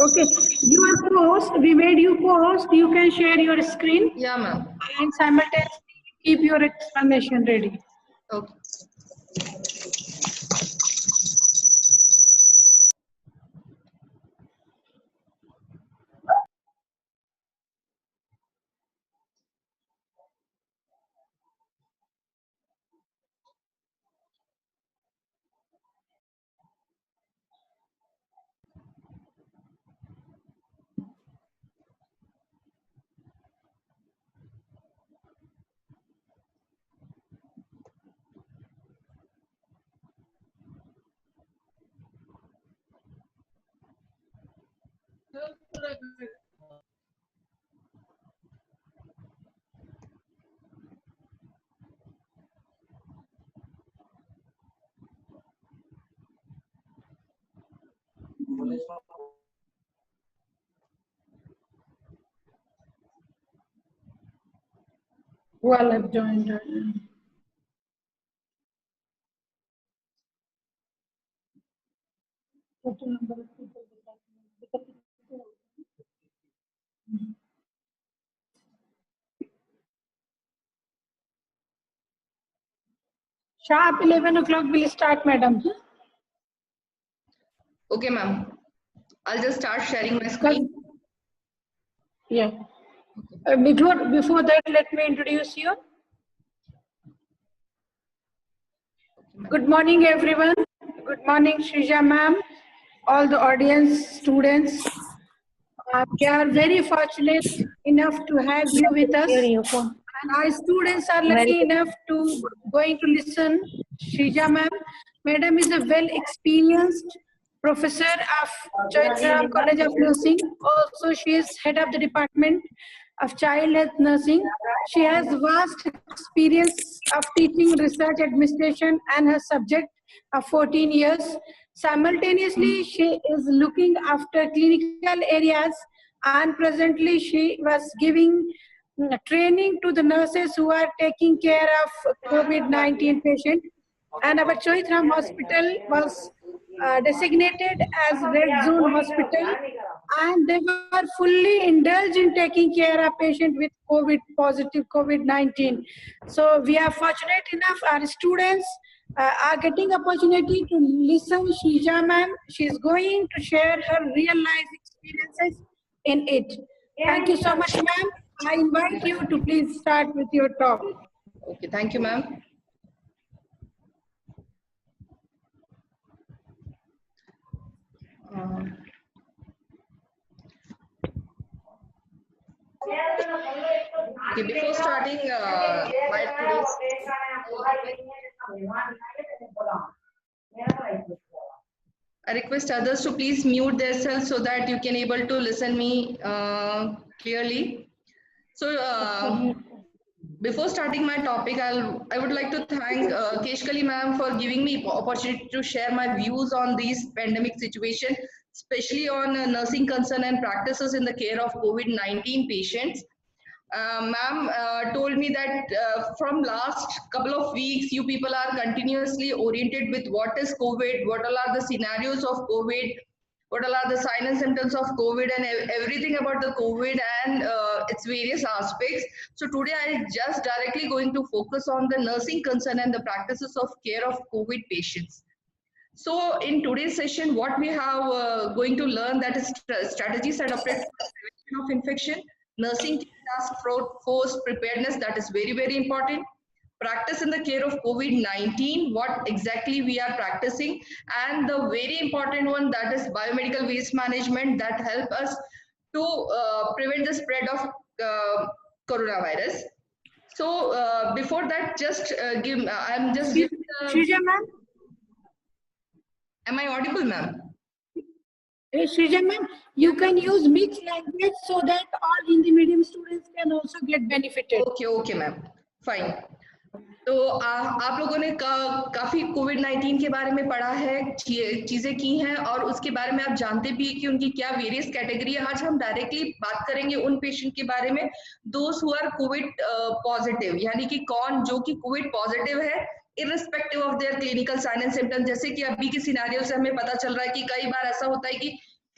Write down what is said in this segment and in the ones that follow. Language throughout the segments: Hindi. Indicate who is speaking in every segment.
Speaker 1: Okay, you are co-host. We made you co-host. You can share your screen.
Speaker 2: Yeah, ma'am.
Speaker 1: And simultaneously keep your explanation ready.
Speaker 2: Okay.
Speaker 1: Well, I've joined. Total number of people. Sharp 11 o'clock will start, madam.
Speaker 2: Okay, ma'am. I'll just start sharing my screen.
Speaker 1: Yeah. Before that, let me introduce you. Good morning, everyone. Good morning, Shrija ma'am, all the audience, students. We are very fortunate enough to have you with us. And our students are lucky enough to going to listen. Shrija ma'am. Madam is a well-experienced professor of Chaitram College of Nursing. Also, she is head of the department of child health nursing. She has vast experience of teaching, research, administration, and her subject of 14 years. Simultaneously, she is looking after clinical areas, and presently she was giving training to the nurses who are taking care of COVID-19 patient. And our Chaitram hospital was designated as red zone hospital, and they were fully indulged in taking care of patient with COVID-19. So we are fortunate enough, our students are getting opportunity to listen Shrija ma'am. She is going to share her real life experiences in it. Thank you so much, ma'am. I invite you to please start with your talk.
Speaker 2: Okay, thank you, ma'am. Okay, before starting my today's I request others to please mute themselves so that you can able to listen me clearly. So before starting my topic, I would like to thank Keshkali ma'am for giving me opportunity to share my views on this pandemic situation, especially on nursing concern and practices in the care of COVID-19 patients. Ma'am told me that from last couple of weeks, you people are continuously oriented with what is COVID, what all are the scenarios of COVID, what all are the signs and symptoms of COVID, and everything about the COVID and its various aspects. So today I just directly going to focus on the nursing concern and the practices of care of COVID patients. So in today's session, what we have going to learn that is strategies adopted for prevention of infection, nursing task force preparedness, that is very, very important. Practice in the care of COVID-19, what exactly we are practicing, and the very important one that is biomedical waste management that help us to prevent the spread of coronavirus. So before that, just I'm just giving.
Speaker 1: Shrija ma'am.
Speaker 2: Am I audible, ma'am?
Speaker 1: Hey, Shrija ma'am, you can use mixed language so that all Hindi medium students can also get benefited.
Speaker 2: Okay, ma'am. Fine. तो आप लोगों ने काफी कोविड-19 के बारे में पढ़ा है, चीजें की हैं और उसके बारे में आप जानते भी कि उनकी क्या वेरियस कैटेगरी है। आज हम डायरेक्टली बात करेंगे उन पेशेंट के बारे में, those who are covid positive, यानी कि कौन जो कि कोविड पॉजिटिव है irrespective of their clinical sign and symptoms। जैसे कि अभी के सिनेरियो से हमें पता चल रहा है कि कई बार ऐसा होता है कि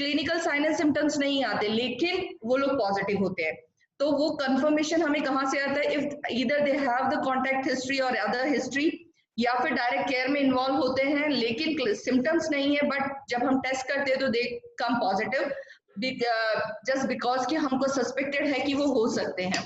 Speaker 2: क्लिनिकल साइन एंड सिम्टम्स नहीं आते लेकिन वो लोग पॉजिटिव होते हैं, तो वो कंफर्मेशन हमें कहाँ से आता है? If either they have the contact history और अदर हिस्ट्री, या फिर डायरेक्ट केयर में इन्वॉल्व होते हैं लेकिन सिम्टम्स नहीं है, बट जब हम टेस्ट करते हैं तो दे कम पॉजिटिव जस्ट बिकॉज कि हमको सस्पेक्टेड है कि वो हो सकते हैं।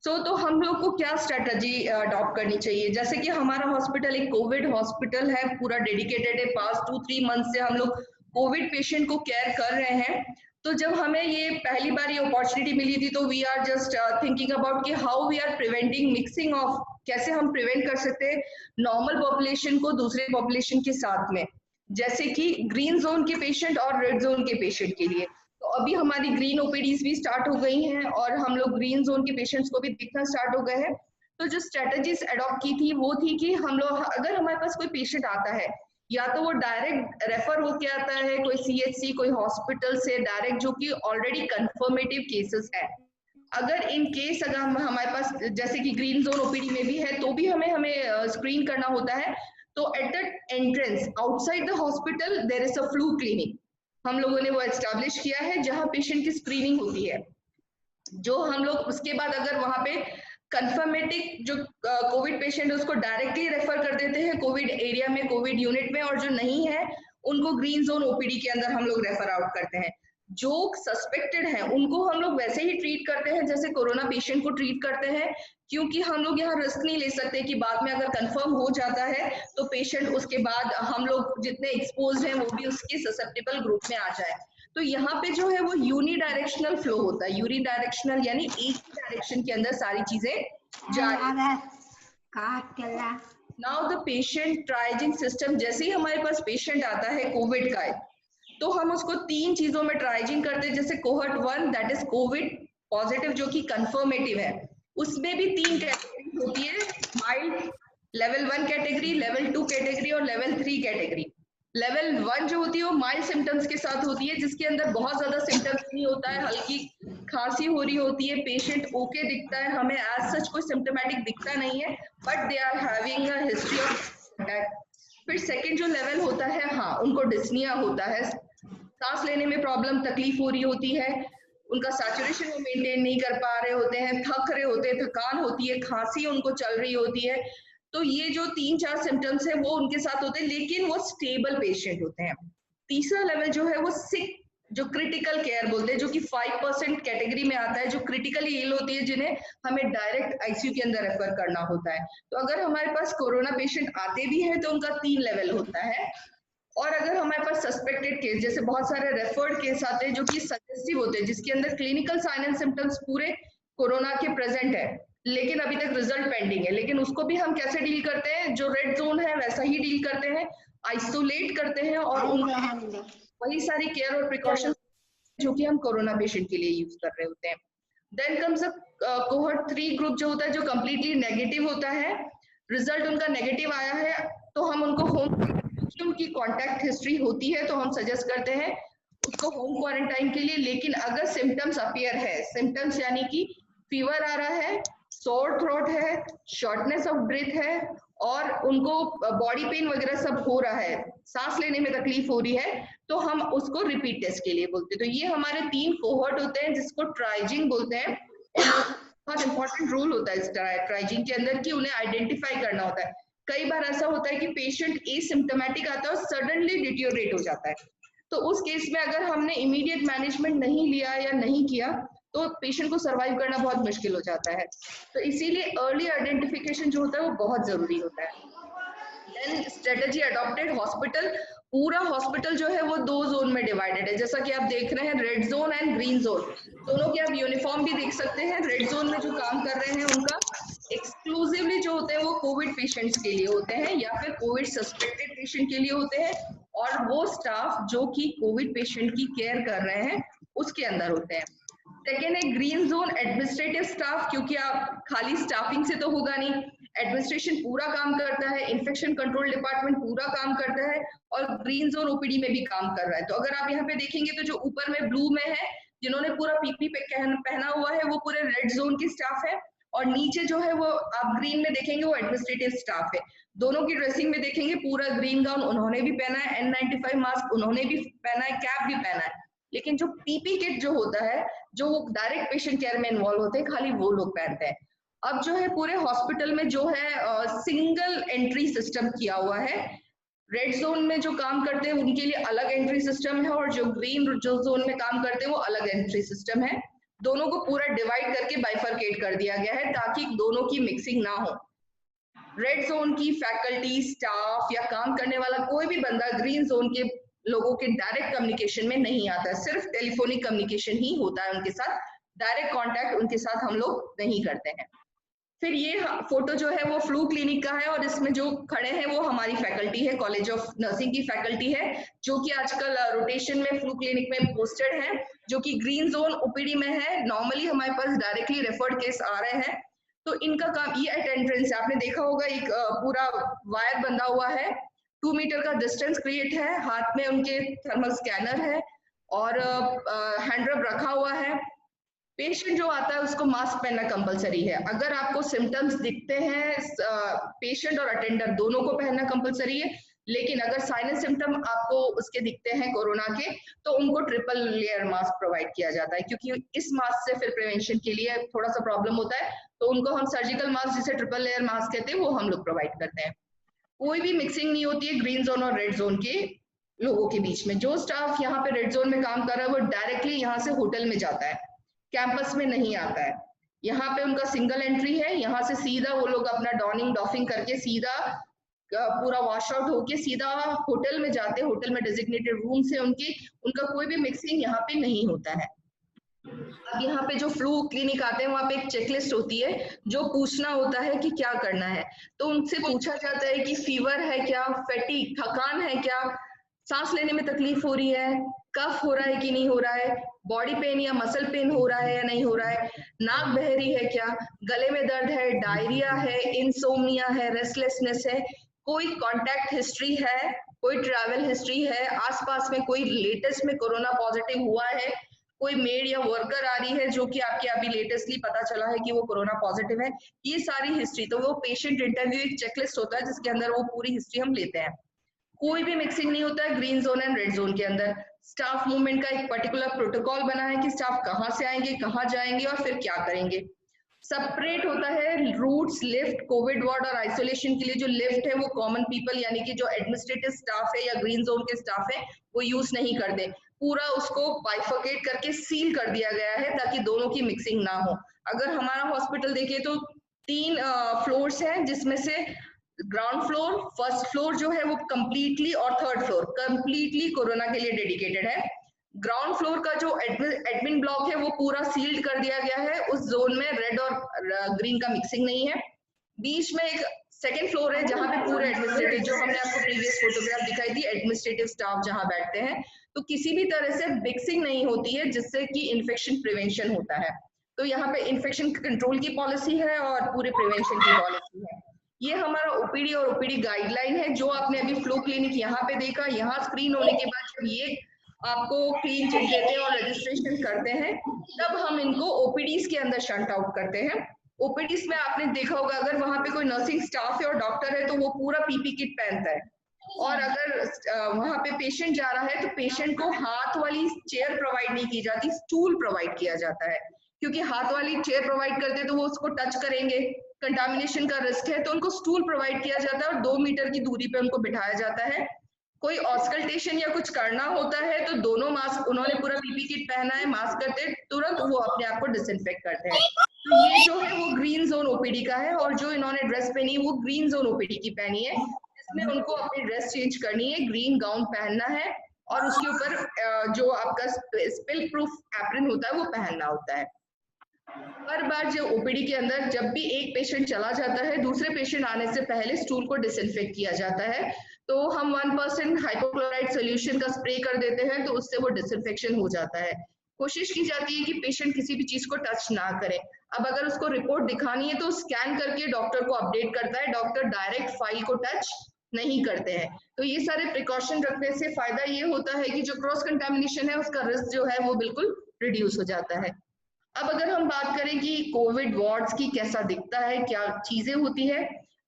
Speaker 2: तो हम लोग को क्या स्ट्रेटजी अडॉप्ट करनी चाहिए? जैसे कि हमारा हॉस्पिटल एक कोविड हॉस्पिटल है, पूरा डेडिकेटेड है, पास्ट 2-3 मंथ से हम लोग कोविड पेशेंट को केयर कर रहे हैं। तो जब हमें ये पहली बार ये अपॉर्चुनिटी मिली थी तो we are just thinking about कि how we are preventing mixing of, कैसे हम प्रिवेंट कर सकते हैं नॉर्मल पॉपुलेशन को दूसरे पॉपुलेशन के साथ में, जैसे कि ग्रीन जोन के पेशेंट और रेड जोन के पेशेंट के लिए। तो अभी हमारी ग्रीन ओपीडीज भी स्टार्ट हो गई हैं और हम लोग ग्रीन जोन के पेशेंट्स को भी दिखना स्टार्ट हो गए हैं। तो जो स्ट्रेटजीज अडॉप्ट की थी वो थी कि हम लोग, अगर हमारे पास कोई पेशेंट आता है या तो वो डायरेक्ट रेफर होके आता है कोई सीएचसी कोई हॉस्पिटल से डायरेक्ट, जो कि ऑलरेडी कंफर्मेटिव केसेस है। अगर इन केस अगर हमारे पास जैसे कि ग्रीन जोन ओपीडी में भी है तो भी हमें स्क्रीन करना होता है। तो at the entrance outside the hospital there is a flu clinic, हम लोगों ने वो एस्टैब्लिश किया है जहां पेशेंट की स्क्रीनिंग होती है। जो हम लोग उसके बाद अगर वहां पे कंफर्मेटिव जो कोविड पेशेंट है उसको डायरेक्टली रेफर कर देते हैं कोविड एरिया में, कोविड यूनिट में, और जो नहीं है उनको ग्रीन जोन ओपीडी के अंदर हम लोग रेफर आउट करते हैं। जो सस्पेक्टेड है उनको हम लोग वैसे ही ट्रीट करते हैं जैसे कोरोना पेशेंट को ट्रीट करते हैं, क्योंकि हम लोग यहाँ रिस्क नहीं ले सकते कि बाद में अगर कंफर्म हो जाता है तो पेशेंट उसके बाद हम लोग जितने एक्सपोज हैं वो भी उसके ससेप्टेबल ग्रुप में आ जाए। तो यहाँ पे जो है वो यूनिडायरेक्शनल फ्लो होता है, यूनिडायरेक्शनल यानी एक ही डायरेक्शन के अंदर सारी चीजें जा रही। नाउ द पेशेंट ट्राइजिंग सिस्टम, जैसे ही हमारे पास पेशेंट आता है कोविड का तो हम उसको 3 चीजों में ट्राइजिंग करते हैं। जैसे cohort 1 that is Covid positive जो कि कंफर्मेटिव है, उसमें भी 3 कैटेगरी होती है, mild, level 1 category, level 2 category और लेवल 3 कैटेगरी। लेवल 1 जो होती है वो माइल्ड सिम्टम्स के साथ होती है, जिसके अंदर बहुत ज्यादा सिम्टम्स नहीं होता है, हल्की खांसी हो रही होती है, पेशेंट ओके दिखता है, हमें एज सच कोई सिम्टोमेटिक दिखता नहीं है, but they are having a history of attack. फिर सेकंड जो लेवल होता है, हाँ उनको डिस्निया होता है, सांस लेने में प्रॉब्लम, तकलीफ हो रही होती है, उनका सैचुरेशन वो मेंटेन नहीं कर पा रहे होते हैं, थक रहे होते हैं, थकान होती है, खांसी उनको चल रही होती है। तो ये जो 3-4 सिम्टम्स है वो उनके साथ होते हैं, लेकिन वो स्टेबल पेशेंट होते हैं। तीसरा लेवल जो है वो सिक, जो क्रिटिकल केयर बोलते हैं, जो कि 5% कैटेगरी में आता है, जो क्रिटिकली इल होती है, जिन्हें हमें डायरेक्ट आईसीयू के अंदर रेफर करना होता है। तो अगर हमारे पास कोरोना पेशेंट आते भी हैं तो उनका 3 लेवल होता है। और अगर हमारे पास सस्पेक्टेड केस, जैसे बहुत सारे रेफर्ड केस आते हैं जो कि सजेस्टिव होते हैं, जिसके अंदर क्लिनिकल साइन एंड सिम्टम्स पूरे कोरोना के प्रेजेंट है लेकिन अभी तक रिजल्ट पेंडिंग है, लेकिन उसको भी हम कैसे डील करते हैं? जो रेड जोन है वैसा ही डील करते हैं, आइसोलेट करते हैं और वही सारी केयर और प्रिकॉशन जो कि हम कोरोना पेशेंट के लिए यूज कर रहे होते हैं। देन कम्स कोहर्ट 3 ग्रुप जो होता है, जो कम्प्लीटली नेगेटिव होता है, रिजल्ट उनका नेगेटिव आया है तो हम उनको होम, उनकी कॉन्टैक्ट हिस्ट्री होती है तो हम सजेस्ट करते हैं उसको होम क्वारंटाइन के लिए। लेकिन अगर सिम्टम्स अपीयर है, सिम्टम्स यानी कि फीवर आ रहा है, सोर थ्रोट है, शॉर्टनेस ऑफ ब्रेथ है और उनको बॉडी पेन वगैरह सब हो रहा है, सांस लेने में तकलीफ हो रही है, तो हम उसको रिपीट टेस्ट के लिए बोलते हैं। तो ये हमारे 3 कोहर्ट होते हैं जिसको ट्राइजिंग बोलते हैं। बहुत इंपॉर्टेंट रोल होता है इस ट्राइजिंग के अंदर कि उन्हें आइडेंटिफाई करना होता है। कई बार ऐसा होता है कि पेशेंट एसिम्प्टोमेटिक आता है और सडनली डिटीरियोरेट हो जाता है, तो उस केस में अगर हमने इमीडिएट मैनेजमेंट नहीं लिया या नहीं किया तो पेशेंट को सर्वाइव करना बहुत मुश्किल हो जाता है। तो इसीलिए अर्ली आइडेंटिफिकेशन जो होता है वो बहुत जरूरी होता है। देन स्ट्रेटजी अडॉप्टेड, हॉस्पिटल, पूरा हॉस्पिटल जो है वो 2 जोन में डिवाइडेड है, जैसा कि आप देख रहे हैं, red zone and green zone, दोनों के आप यूनिफॉर्म भी देख सकते हैं। रेड जोन में जो काम कर रहे हैं उनका एक्सक्लूसिवली जो होते हैं वो कोविड पेशेंट्स के लिए होते हैं या फिर कोविड सस्पेक्टेड पेशेंट के लिए होते हैं, और वो स्टाफ जो कि कोविड पेशेंट की केयर कर रहे हैं उसके अंदर होते हैं। सेकेंड है ग्रीन जोन, एडमिनिस्ट्रेटिव स्टाफ, क्योंकि आप खाली स्टाफिंग से तो होगा नहीं, एडमिनिस्ट्रेशन पूरा काम करता है, इन्फेक्शन कंट्रोल डिपार्टमेंट पूरा काम करता है और ग्रीन जोन ओपीडी में भी काम कर रहा है। तो अगर आप यहाँ पे देखेंगे तो जो ऊपर में ब्लू में है जिन्होंने पूरा पीपी पहना हुआ है वो पूरे रेड जोन की स्टाफ है, और नीचे जो है वो आप ग्रीन में देखेंगे वो एडमिनिस्ट्रेटिव स्टाफ है। दोनों की ड्रेसिंग में देखेंगे पूरा ग्रीन गाउन उन्होंने भी पहना है, N95 मास्क उन्होंने भी पहना है, कैप भी पहना है, लेकिन जो पीपी किट जो होता है, जो वो डायरेक्ट पेशेंट केयर में इन्वॉल्व होते हैं, खाली वो लोग पहनते हैं। अब जो है पूरे हॉस्पिटल में जो है सिंगल एंट्री सिस्टम किया हुआ है। रेड जोन में जो काम करते हैं उनके लिए अलग एंट्री सिस्टम है, और जो ग्रीन जो जोन में काम करते हैं वो अलग एंट्री सिस्टम है। दोनों को पूरा डिवाइड करके बाइफरकेट कर दिया गया है ताकि दोनों की मिक्सिंग ना हो। रेड जोन की फैकल्टी, स्टाफ या काम करने वाला कोई भी बंदा ग्रीन जोन के लोगों के डायरेक्ट कम्युनिकेशन में नहीं आता है, सिर्फ टेलीफोनिक कम्युनिकेशन ही होता है उनके साथ, डायरेक्ट कांटेक्ट उनके साथ हम लोग नहीं करते हैं। फिर ये फोटो जो है वो फ्लू क्लिनिक का है, और इसमें जो खड़े हैं वो हमारी फैकल्टी है, कॉलेज ऑफ नर्सिंग की फैकल्टी है, जो कि आजकल रोटेशन में फ्लू क्लिनिक में पोस्टेड है, जो कि ग्रीन जोन ओपीडी में है। नॉर्मली हमारे पास डायरेक्टली रेफर्ड केस आ रहे हैं, तो इनका काम ये एटेंडेंस है। आपने देखा होगा एक पूरा वायर बंधा हुआ है, 2 मीटर का डिस्टेंस क्रिएट है, हाथ में उनके थर्मल स्कैनर है और हैंड रब रखा हुआ है। पेशेंट जो आता है उसको मास्क पहनना कंपलसरी है। अगर आपको सिम्टम्स दिखते हैं, पेशेंट और अटेंडर दोनों को पहनना कंपलसरी है, लेकिन अगर साइनस सिम्टम आपको उसके दिखते हैं कोरोना के, तो उनको ट्रिपल लेयर मास्क प्रोवाइड किया जाता है, क्योंकि इस मास्क से फिर प्रिवेंशन के लिए थोड़ा सा प्रॉब्लम होता है, तो उनको हम सर्जिकल मास्क जिसे ट्रिपल लेयर मास्क कहते हैं वो हम लोग प्रोवाइड करते हैं। कोई भी मिक्सिंग नहीं होती है ग्रीन जोन और रेड जोन के लोगों के बीच में। जो स्टाफ यहाँ पे रेड जोन में काम कर रहा है वो डायरेक्टली यहाँ से होटल में जाता है, कैंपस में नहीं आता है। यहाँ पे उनका सिंगल एंट्री है, यहाँ से सीधा वो लोग अपना डॉनिंग डॉफिंग करके सीधा पूरा वॉश आउट होके सीधा होटल में जाते हैं। होटल में डेजिग्नेटेड रूम से उनका कोई भी मिक्सिंग यहाँ पे नहीं होता है। अब यहाँ पे जो फ्लू क्लिनिक आते हैं वहाँ पे एक चेकलिस्ट होती है जो पूछना होता है कि क्या करना है। तो उनसे पूछा जाता है कि फीवर है क्या, फैटिग थकान है क्या, सांस लेने में तकलीफ हो रही है, कफ हो रहा है कि नहीं हो रहा है, बॉडी पेन या मसल पेन हो रहा है या नहीं हो रहा है, नाक बह रही है क्या, गले में दर्द है, डायरिया है, इंसोम्निया है, रेस्टलेसनेस है, कोई कॉन्टैक्ट हिस्ट्री है, कोई ट्रैवल हिस्ट्री है, आसपास में कोई लेटेस्ट में कोरोना पॉजिटिव हुआ है, कोई मेड या वर्कर आ रही है जो कि आपके अभी लेटेस्टली पता चला है कि वो कोरोना पॉजिटिव है, ये सारी हिस्ट्री। तो वो पेशेंट इंटरव्यू एक चेकलिस्ट होता है जिसके अंदर वो पूरी हिस्ट्री हम लेते हैं। कोई भी मिक्सिंग नहीं होता है green zone and red zone के अंदर। स्टाफ मूवमेंट का एक पर्टिकुलर प्रोटोकॉल बना है कि स्टाफ कहाँ से आएंगे, कहाँ जाएंगे और फिर क्या करेंगे। सेपरेट होता है रूट्स, लिफ्ट, कोविड वार्ड और आइसोलेशन के लिए जो लिफ्ट है वो कॉमन पीपल यानी कि जो एडमिनिस्ट्रेटिव स्टाफ है या ग्रीन जोन के स्टाफ है वो यूज नहीं कर दे। पूरा उसको बाइफरकेट करके सील कर दिया गया है ताकि दोनों की मिक्सिंग ना हो। अगर हमारा हॉस्पिटल देखें तो 3 फ्लोर्स हैं, जिसमें से ग्राउंड फ्लोर, फर्स्ट फ्लोर जो है वो कंप्लीटली और थर्ड फ्लोर कंप्लीटली कोरोना के लिए डेडिकेटेड है। ग्राउंड फ्लोर का जो एडमिन ब्लॉक है वो पूरा सील्ड कर दिया गया है, उस जोन में रेड और ग्रीन का मिक्सिंग नहीं है। बीच में एक सेकेंड फ्लोर है जहां पे पूरे एडमिनिस्ट्रेटिव, जो हमने आपको प्रीवियस फोटोग्राफ दिखाई थी, एडमिनिस्ट्रेटिव स्टाफ जहां बैठते हैं, तो किसी भी तरह से मिक्सिंग नहीं होती है जिससे कि इन्फेक्शन प्रिवेंशन होता है। तो यहाँ पे इन्फेक्शन कंट्रोल की पॉलिसी है और पूरे प्रिवेंशन की पॉलिसी है। ये हमारा ओपीडी और ओपीडी गाइडलाइन है जो आपने अभी फ्लू क्लिनिक यहाँ पे देखा। यहाँ स्क्रीन होने के बाद जब ये आपको क्लीन चिट देते हैं और रजिस्ट्रेशन करते हैं, तब हम इनको ओपीडीज के अंदर शंट आउट करते हैं। ओपीडीज में आपने देखा होगा अगर वहां पे कोई नर्सिंग स्टाफ है और डॉक्टर है तो वो पूरा पीपी किट पहनता है, और अगर वहां पे पेशेंट जा रहा है तो पेशेंट को हाथ वाली चेयर प्रोवाइड नहीं की जाती, स्टूल प्रोवाइड किया जाता है, क्योंकि हाथ वाली चेयर प्रोवाइड करते तो वो उसको टच करेंगे, कंटामिनेशन का रिस्क है, तो उनको स्टूल प्रोवाइड किया जाता है और 2 मीटर की दूरी पे उनको बिठाया जाता है। कोई ऑस्कल्टेशन या कुछ करना होता है तो दोनों मास्क, उन्होंने पूरा पीपी किट पहना है, मास्क करते तुरंत वो अपने आप को डिसइंफेक्ट करते हैं। तो ये जो है वो ग्रीन जोन ओपीडी का है, और जो इन्होंने ड्रेस पहनी वो ग्रीन जोन ओपीडी की पहनी है, जिसमें उनको अपनी ड्रेस चेंज करनी है, ग्रीन गाउन पहनना है और उसके ऊपर जो आपका स्पिल प्रूफ एप्रन होता है वो पहनना होता है। हर बार जो ओपीडी के अंदर जब भी एक पेशेंट चला जाता है, दूसरे पेशेंट आने से पहले स्टूल को डिसइंफेक्ट किया जाता है। तो हम 1% हाइपोक्लोराइड सोल्यूशन का स्प्रे कर देते हैं तो उससे वो डिसइंफेक्शन हो जाता है। कोशिश की जाती है कि पेशेंट किसी भी चीज को टच ना करे। अब अगर उसको रिपोर्ट दिखानी है तो स्कैन करके डॉक्टर को अपडेट करता है, डॉक्टर डायरेक्ट फाइल को टच नहीं करते हैं। तो ये सारे प्रिकॉशन रखने से फायदा ये होता है कि जो क्रॉस कंटामिनेशन है उसका रिस्क जो है वो बिल्कुल रिड्यूस हो जाता है। अब अगर हम बात करें कि कोविड वार्ड्स की कैसा दिखता है, क्या चीजें होती है,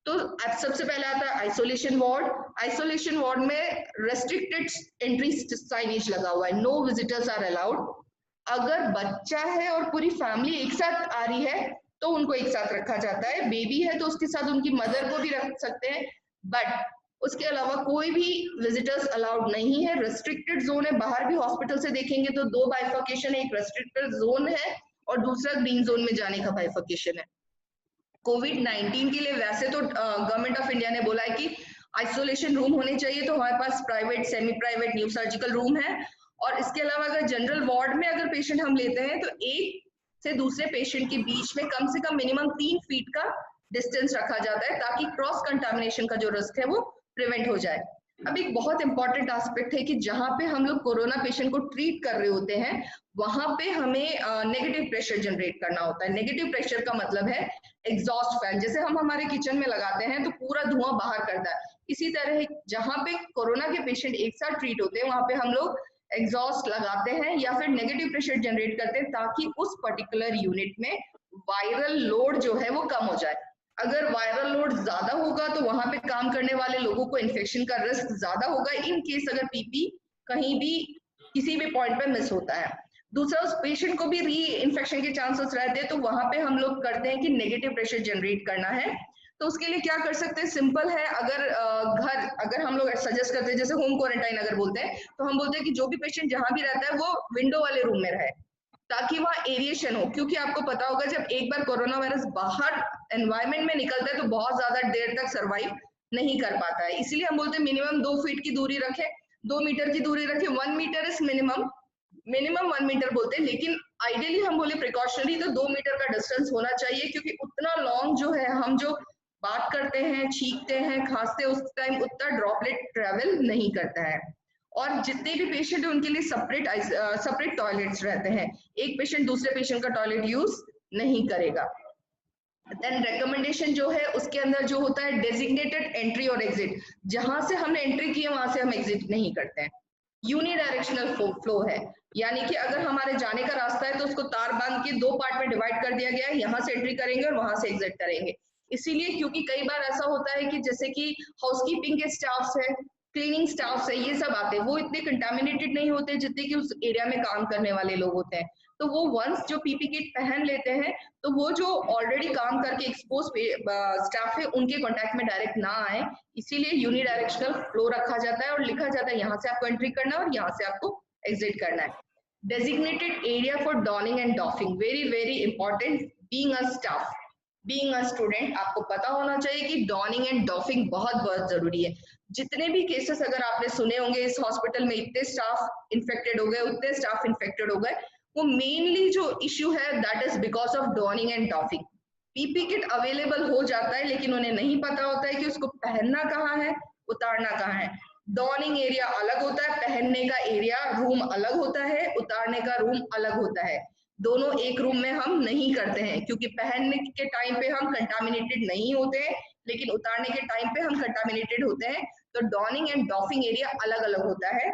Speaker 2: तो अब सबसे पहले आता है आइसोलेशन वार्ड। आइसोलेशन वार्ड में रेस्ट्रिक्टेड एंट्री साइनेज लगा हुआ है, नो विजिटर्स आर अलाउड। अगर बच्चा है और पूरी फैमिली एक साथ आ रही है तो उनको एक साथ रखा जाता है, बेबी है तो उसके साथ उनकी मदर को भी रख सकते हैं, बट उसके अलावा कोई भी विजिटर्स अलाउड नहीं है। रेस्ट्रिक्टेड जोन है, बाहर भी हॉस्पिटल से देखेंगे तो दो बाइफर्केशन है, एक रेस्ट्रिक्टेड जोन है और दूसरा ग्रीन जोन में जाने का बाइफर्केशन है। कोविड-19 के लिए वैसे तो गवर्नमेंट ऑफ इंडिया ने बोला है कि आइसोलेशन रूम होने चाहिए, तो हमारे पास private, semi private, new surgical room है। और इसके अलावा अगर जनरल वार्ड में अगर पेशेंट हम लेते हैं तो एक से दूसरे पेशेंट के बीच में कम से कम मिनिमम 3 फीट का डिस्टेंस रखा जाता है ताकि क्रॉस कंटामिनेशन का जो रिस्क है वो प्रिवेंट हो जाए। अब एक बहुत इंपॉर्टेंट एस्पेक्ट है कि जहां पे हम लोग कोरोना पेशेंट को ट्रीट कर रहे होते हैं वहां पे हमें नेगेटिव प्रेशर जनरेट करना होता है। नेगेटिव प्रेशर का मतलब है एग्जॉस्ट फैन, जैसे हम हमारे किचन में लगाते हैं तो पूरा धुआं बाहर करता है, इसी तरह जहां पे कोरोना के पेशेंट एक साथ ट्रीट होते हैं वहां पे हम लोग एग्जॉस्ट लगाते हैं या फिर नेगेटिव प्रेशर जनरेट करते हैं ताकि उस पर्टिकुलर यूनिट में वायरल लोड जो है वो कम हो जाए। अगर वायरल लोड ज्यादा होगा तो वहां पे काम करने वाले लोगों को इन्फेक्शन का रिस्क ज्यादा होगा इन केस अगर पीपी कहीं भी किसी भी पॉइंट पे मिस होता है। दूसरा, उस पेशेंट को भी री इन्फेक्शन के चांसेस रहते हैं, तो वहां पे हम लोग करते हैं कि नेगेटिव प्रेशर जनरेट करना है। तो उसके लिए क्या कर सकते हैं, सिंपल है। अगर हम लोग सजेस्ट करते हैं जैसे होम क्वारंटाइन अगर बोलते हैं तो हम बोलते हैं कि जो भी पेशेंट जहां भी रहता है वो विंडो वाले रूम में रहे ताकि वहाँ एरिएशन हो, क्योंकि आपको पता होगा जब एक बार कोरोना वायरस बाहर एनवायरमेंट में निकलता है तो बहुत ज्यादा देर तक सर्वाइव नहीं कर पाता है। इसीलिए हम बोलते हैं मिनिमम 2 फीट की दूरी रखें, 2 मीटर की दूरी रखें। 1 मीटर इज मिनिमम 1 मीटर बोलते हैं, लेकिन आइडियली हम बोले प्रिकॉशनरी तो 2 मीटर का डिस्टेंस होना चाहिए, क्योंकि उतना लॉन्ग जो है हम जो बात करते हैं, छींकते हैं, खांसते हैं उस टाइम उतना ड्रॉपलेट ट्रेवल नहीं करता है। और जितने भी पेशेंट है उनके लिए सेपरेट टॉयलेट्स रहते हैं, एक पेशेंट दूसरे पेशेंट का टॉयलेट यूज नहीं करेगा। देन रिकमेंडेशन जो है उसके अंदर जो होता है डेजिग्नेटेड एंट्री और एग्जिट, जहां से हमने एंट्री की है वहां से हम एग्जिट नहीं करते हैं। यूनिडायरेक्शनल फ्लो है, यानी कि अगर हमारे जाने का रास्ता है तो उसको तार बांध के 2 पार्ट में डिवाइड कर दिया गया है, यहाँ से एंट्री करेंगे और वहां से एग्जिट करेंगे। इसीलिए क्योंकि कई बार ऐसा होता है कि जैसे कि हाउसकीपिंग के स्टाफ्स है, क्लीनिंग स्टाफ है, ये सब आते हैं, वो इतने कंटामिनेटेड नहीं होते जितने कि उस एरिया में काम करने वाले लोग होते हैं। तो वो वंस जो पीपी किट पहन लेते हैं तो वो जो ऑलरेडी काम करके एक्सपोज स्टाफ है उनके कांटेक्ट में डायरेक्ट ना आए, इसीलिए यूनिडायरेक्शनल फ्लो रखा जाता है और लिखा जाता है यहाँ से आपको एंट्री करना है और यहाँ से आपको एग्जिट करना है। Designated area for dawning and doffing, very very important. Being a staff, being a student, आपको पता होना चाहिए कि डॉनिंग एंड डॉफिंग बहुत बहुत जरूरी है। जितने भी केसेस अगर आपने सुने होंगे इस हॉस्पिटल में इतने स्टाफ इन्फेक्टेड हो गए, उतने स्टाफ इन्फेक्टेड हो गए, वो मेनली जो इश्यू है that is because of dawning and doffing. PP kit available हो जाता है लेकिन उन्हें नहीं पता होता है कि उसको पहनना कहाँ है, उतारना कहाँ है। डॉनिंग एरिया अलग होता है, पहनने का एरिया रूम अलग होता है, उतारने का रूम अलग होता है। दोनों एक रूम में हम नहीं करते हैं, क्योंकि पहनने के टाइम पे हम कंटामिनेटेड नहीं होते हैं लेकिन उतारने के टाइम पे हम कंटामिनेटेड होते हैं। तो डॉनिंग एंड डॉफिंग एरिया अलग अलग होता है।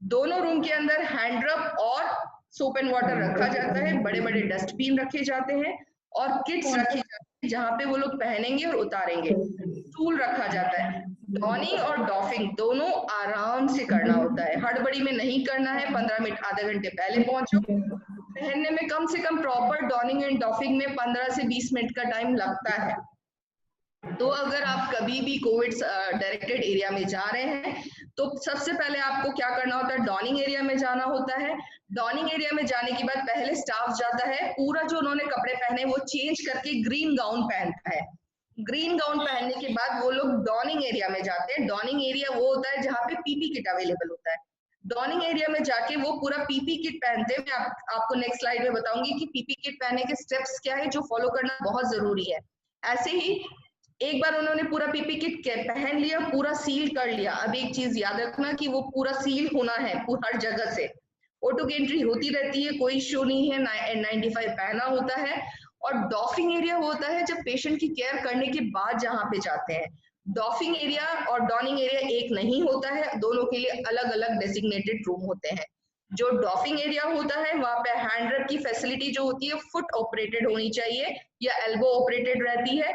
Speaker 2: दोनों रूम के अंदर हैंड रब और सोप एंड वाटर रखा जाता है, बड़े बड़े डस्टबिन रखे जाते हैं और किट्स रखी जाती है जहाँ पे वो लोग पहनेंगे और उतारेंगे। स्टूल रखा जाता है। डॉनिंग और डॉफिंग दोनों आराम से करना होता है, हड़बड़ी में नहीं करना है। 15 मिनट आधे घंटे पहले पहुंचो। पहनने में कम से कम प्रॉपर डॉनिंग एंड डॉफिंग में 15 से 20 मिनट का टाइम लगता है। तो अगर आप कभी भी कोविड डायरेक्टेड एरिया में जा रहे हैं तो सबसे पहले आपको क्या करना होता है, डॉनिंग एरिया में जाना होता है। डॉनिंग एरिया में जाने के बाद पहले स्टाफ जाता है, पूरा जो उन्होंने कपड़े पहने वो चेंज करके ग्रीन गाउन पहनता है। ग्रीन गाउन पहनने के बाद वो लोग डॉनिंग एरिया में जाते हैं। डॉनिंग एरिया वो होता है जहाँ पे पीपी किट अवेलेबल होता है। डॉनिंग एरिया में जाके वो पूरा पीपी किट पहनते हैं। मैं आपको नेक्स्ट स्लाइड में बताऊंगी कि पीपी किट पहनने के स्टेप्स क्या है जो फॉलो करना बहुत जरूरी है। ऐसे ही एक बार उन्होंने पूरा पीपी किट पहन लिया, पूरा सील कर लिया। अब एक चीज याद रखना कि वो पूरा सील होना है हर जगह से। ऑटो की एंट्री होती रहती है, कोई इश्यू नहीं है। N95 पहना होता है। और डॉफिंग एरिया होता है जब पेशेंट की केयर करने के बाद जहाँ पे जाते हैं। डॉफिंग एरिया और डॉनिंग एरिया एक नहीं होता है, दोनों के लिए अलग अलग डेजिग्नेटेड रूम होते हैं। जो डॉफिंग एरिया होता है वहां पे हैंड रब की फैसिलिटी जो होती है फुट ऑपरेटेड होनी चाहिए या एल्बो ऑपरेटेड रहती है।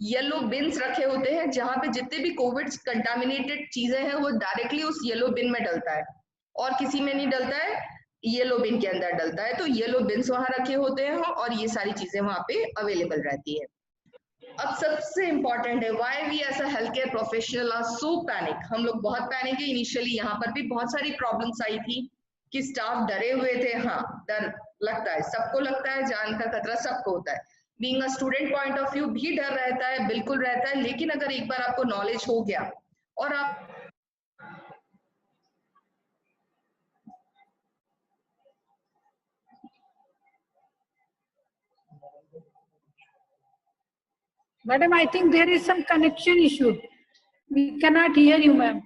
Speaker 2: येलो बिन्स रखे होते हैं जहां पे जितने भी कोविड कंटामिनेटेड चीजें हैं वो डायरेक्टली उस येलो बिन में डलता है और किसी में नहीं डलता है, येलो बिन के अंदर डलता है। तो येलो बिन्स वहां रखे होते हैं और ये सारी चीजें वहां पे अवेलेबल रहती है। अब सबसे इंपॉर्टेंट है why we as a health care professional are so panic. हम लोग बहुत पैनिक है। इनिशियली यहाँ पर भी बहुत सारी प्रॉब्लम्स आई थी कि स्टाफ डरे हुए थे। हाँ, डर लगता है, सबको लगता है, जान का खतरा सबको होता है। Being a student point of view भी डर रहता है, बिल्कुल रहता है। लेकिन अगर एक बार आपको नॉलेज हो गया और आप
Speaker 1: Madam, I think there is some connection issue. We cannot hear you, ma'am.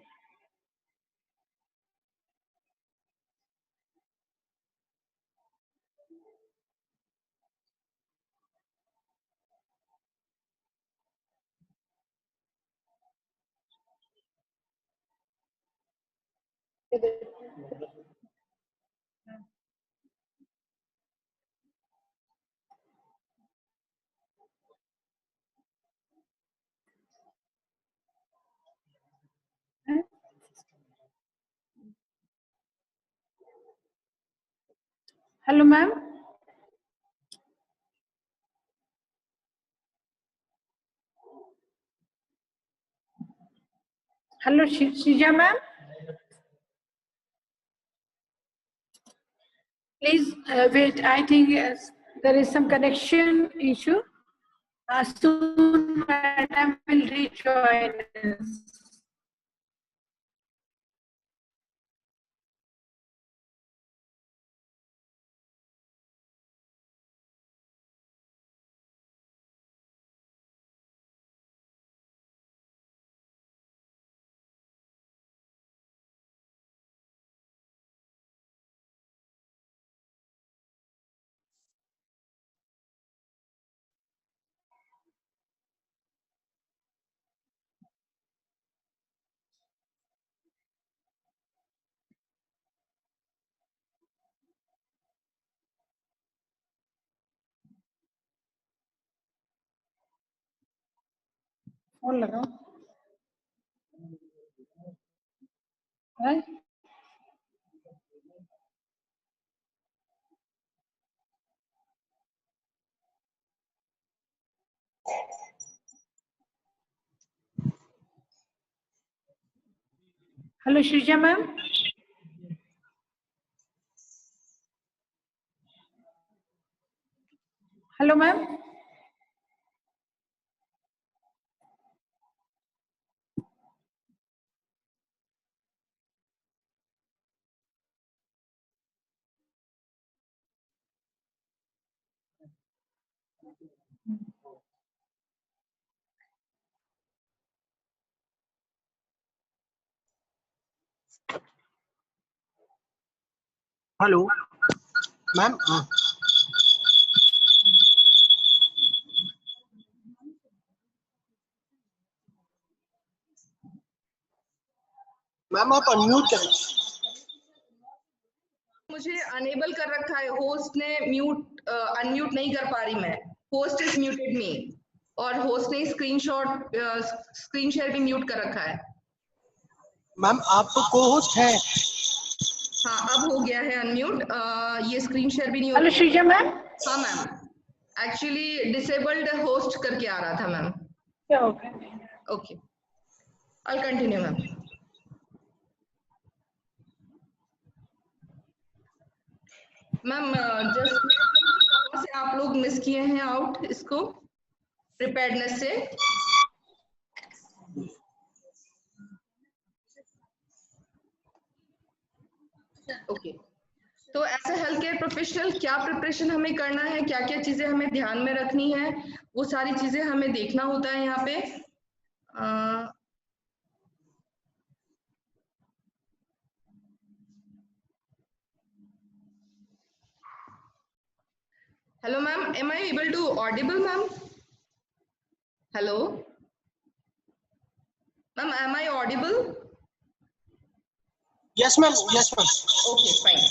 Speaker 1: Hello, ma'am. Hello, Shija, ma'am. Please wait. I think yes, there is some connection issue. Soon, madam will rejoin us. Phone लगाओ। Hello, Shija, ma'am. Hello, ma'am.
Speaker 3: Hello ma'am. Ma'am आप अनम्यूट करें।
Speaker 2: मुझे अनेबल कर रखा है, होस्ट ने म्यूट अनम्यूट नहीं कर पा रही मैं। होस्ट इज म्यूटेड मी और होस्ट ने स्क्रीन शेयर भी म्यूट कर रखा है।
Speaker 3: मैम आप तो को होस्ट हैं।
Speaker 2: हाँ, अब हो गया है अनम्यूट। ये स्क्रीन शेयर भी नहीं हो
Speaker 1: Hello, Shija, ma'am.
Speaker 2: हाँ मैम, एक्चुअली डिसेबल्ड होस्ट करके आ रहा था ma'am.
Speaker 1: Okay.
Speaker 2: Okay, I continue ma'am. Ma'am just say आप लोग मिस किए हैं आउट इसको प्रिपेयर्डनेस से। ओके, तो as a health care professional क्या प्रिपरेशन हमें करना है, क्या क्या चीजें हमें ध्यान में रखनी है, वो सारी चीजें हमें देखना होता है यहाँ पे। Hello ma'am, am I able to audible ma'am? Hello ma'am, am I audible?
Speaker 3: Yes ma'am, yes ma'am.
Speaker 2: Okay, fine.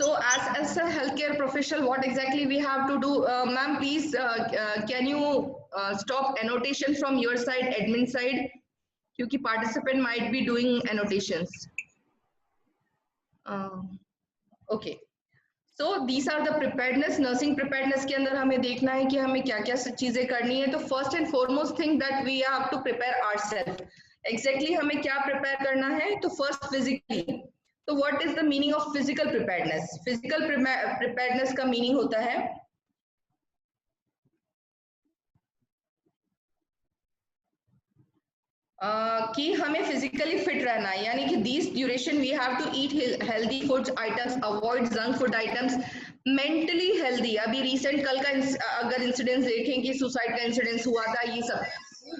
Speaker 2: So as a healthcare professional, what exactly we have to do? Ma'am, please, can you stop annotation from your side, admin side? Because participant might be doing annotations. Okay. So these are the preparedness, nursing preparedness के अंदर हमें देखना है कि हमें क्या-क्या चीजें करनी है. तो first and foremost thing that we have to prepare ourselves. Exactly हमें क्या prepare करना है? तो first physically. तो what is the meaning of physical preparedness? Physical preparedness का meaning होता है कि हमें फिजिकली फिट रहना है, यानी कि this duration we have to eat healthy food items, avoid junk food items, mentally healthy. अभी रिसेंट कल का अगर इंसिडेंस देखें कि सुसाइड का इंसिडेंस हुआ था, ये सब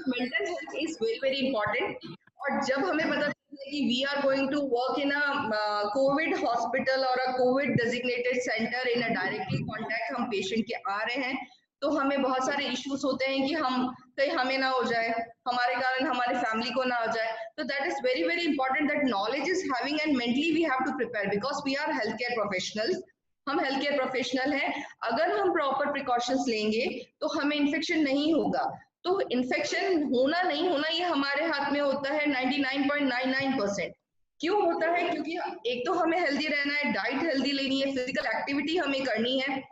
Speaker 2: mental health is very very important. और जब हमें पता चलता है कि we are going to work in a COVID hospital और a COVID designated centre, in a directly contact हम पेशेंट के आ रहे हैं, तो हमें बहुत सारे इश्यूज होते हैं कि हम कहीं हमें ना हो जाए, हमारे कारण हमारे फैमिली को ना हो जाए. तो that is very very important that knowledge is having and mentally we have to prepare because we are health care professionals. हम हेल्थ केयर प्रोफेशनल हैं. अगर हम प्रॉपर प्रिकॉशंस लेंगे तो हमें इन्फेक्शन नहीं होगा. तो इन्फेक्शन होना नहीं होना ये हमारे हाथ में होता है 99.99%. क्यों होता है? क्योंकि एक तो हमें हेल्दी रहना है, डाइट हेल्दी लेनी है, फिजिकल एक्टिविटी हमें करनी है,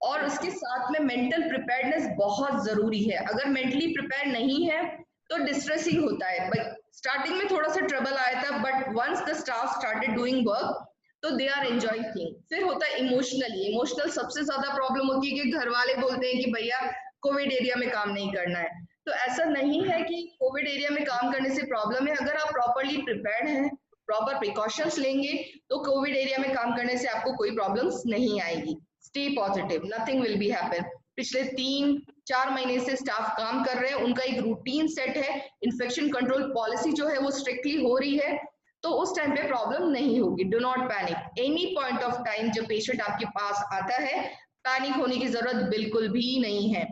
Speaker 2: और उसके साथ में मेंटल प्रिपेयर्डनेस बहुत जरूरी है. अगर मेंटली प्रिपेयर नहीं है तो डिस्ट्रेसिंग होता है. स्टार्टिंग में थोड़ा सा ट्रबल आया था, but once the staff started doing work तो दे आर एंजॉयिंग थिंग. फिर होता है इमोशनली. इमोशनल सबसे ज्यादा प्रॉब्लम होती है कि घर वाले बोलते हैं कि भैया कोविड एरिया में काम नहीं करना है. तो ऐसा नहीं है कि कोविड एरिया में काम करने से प्रॉब्लम है. अगर आप प्रॉपरली प्रिपेयर्ड हैं, प्रॉपर प्रिकॉशंस लेंगे, तो कोविड एरिया में काम करने से आपको कोई प्रॉब्लम्स नहीं आएगी. Stay positive, nothing will be happen. पिछले 3-4 महीने से स्टाफ काम कर रहे हैं, उनका एक रूटीन सेट है, इन्फेक्शन कंट्रोल पॉलिसी जो है वो स्ट्रिक्टली हो रही है, तो उस टाइम पे प्रॉब्लम नहीं होगी. Do not panic. Any point of time जब पेशेंट आपके पास आता है, पैनिक होने की जरूरत बिल्कुल भी नहीं है.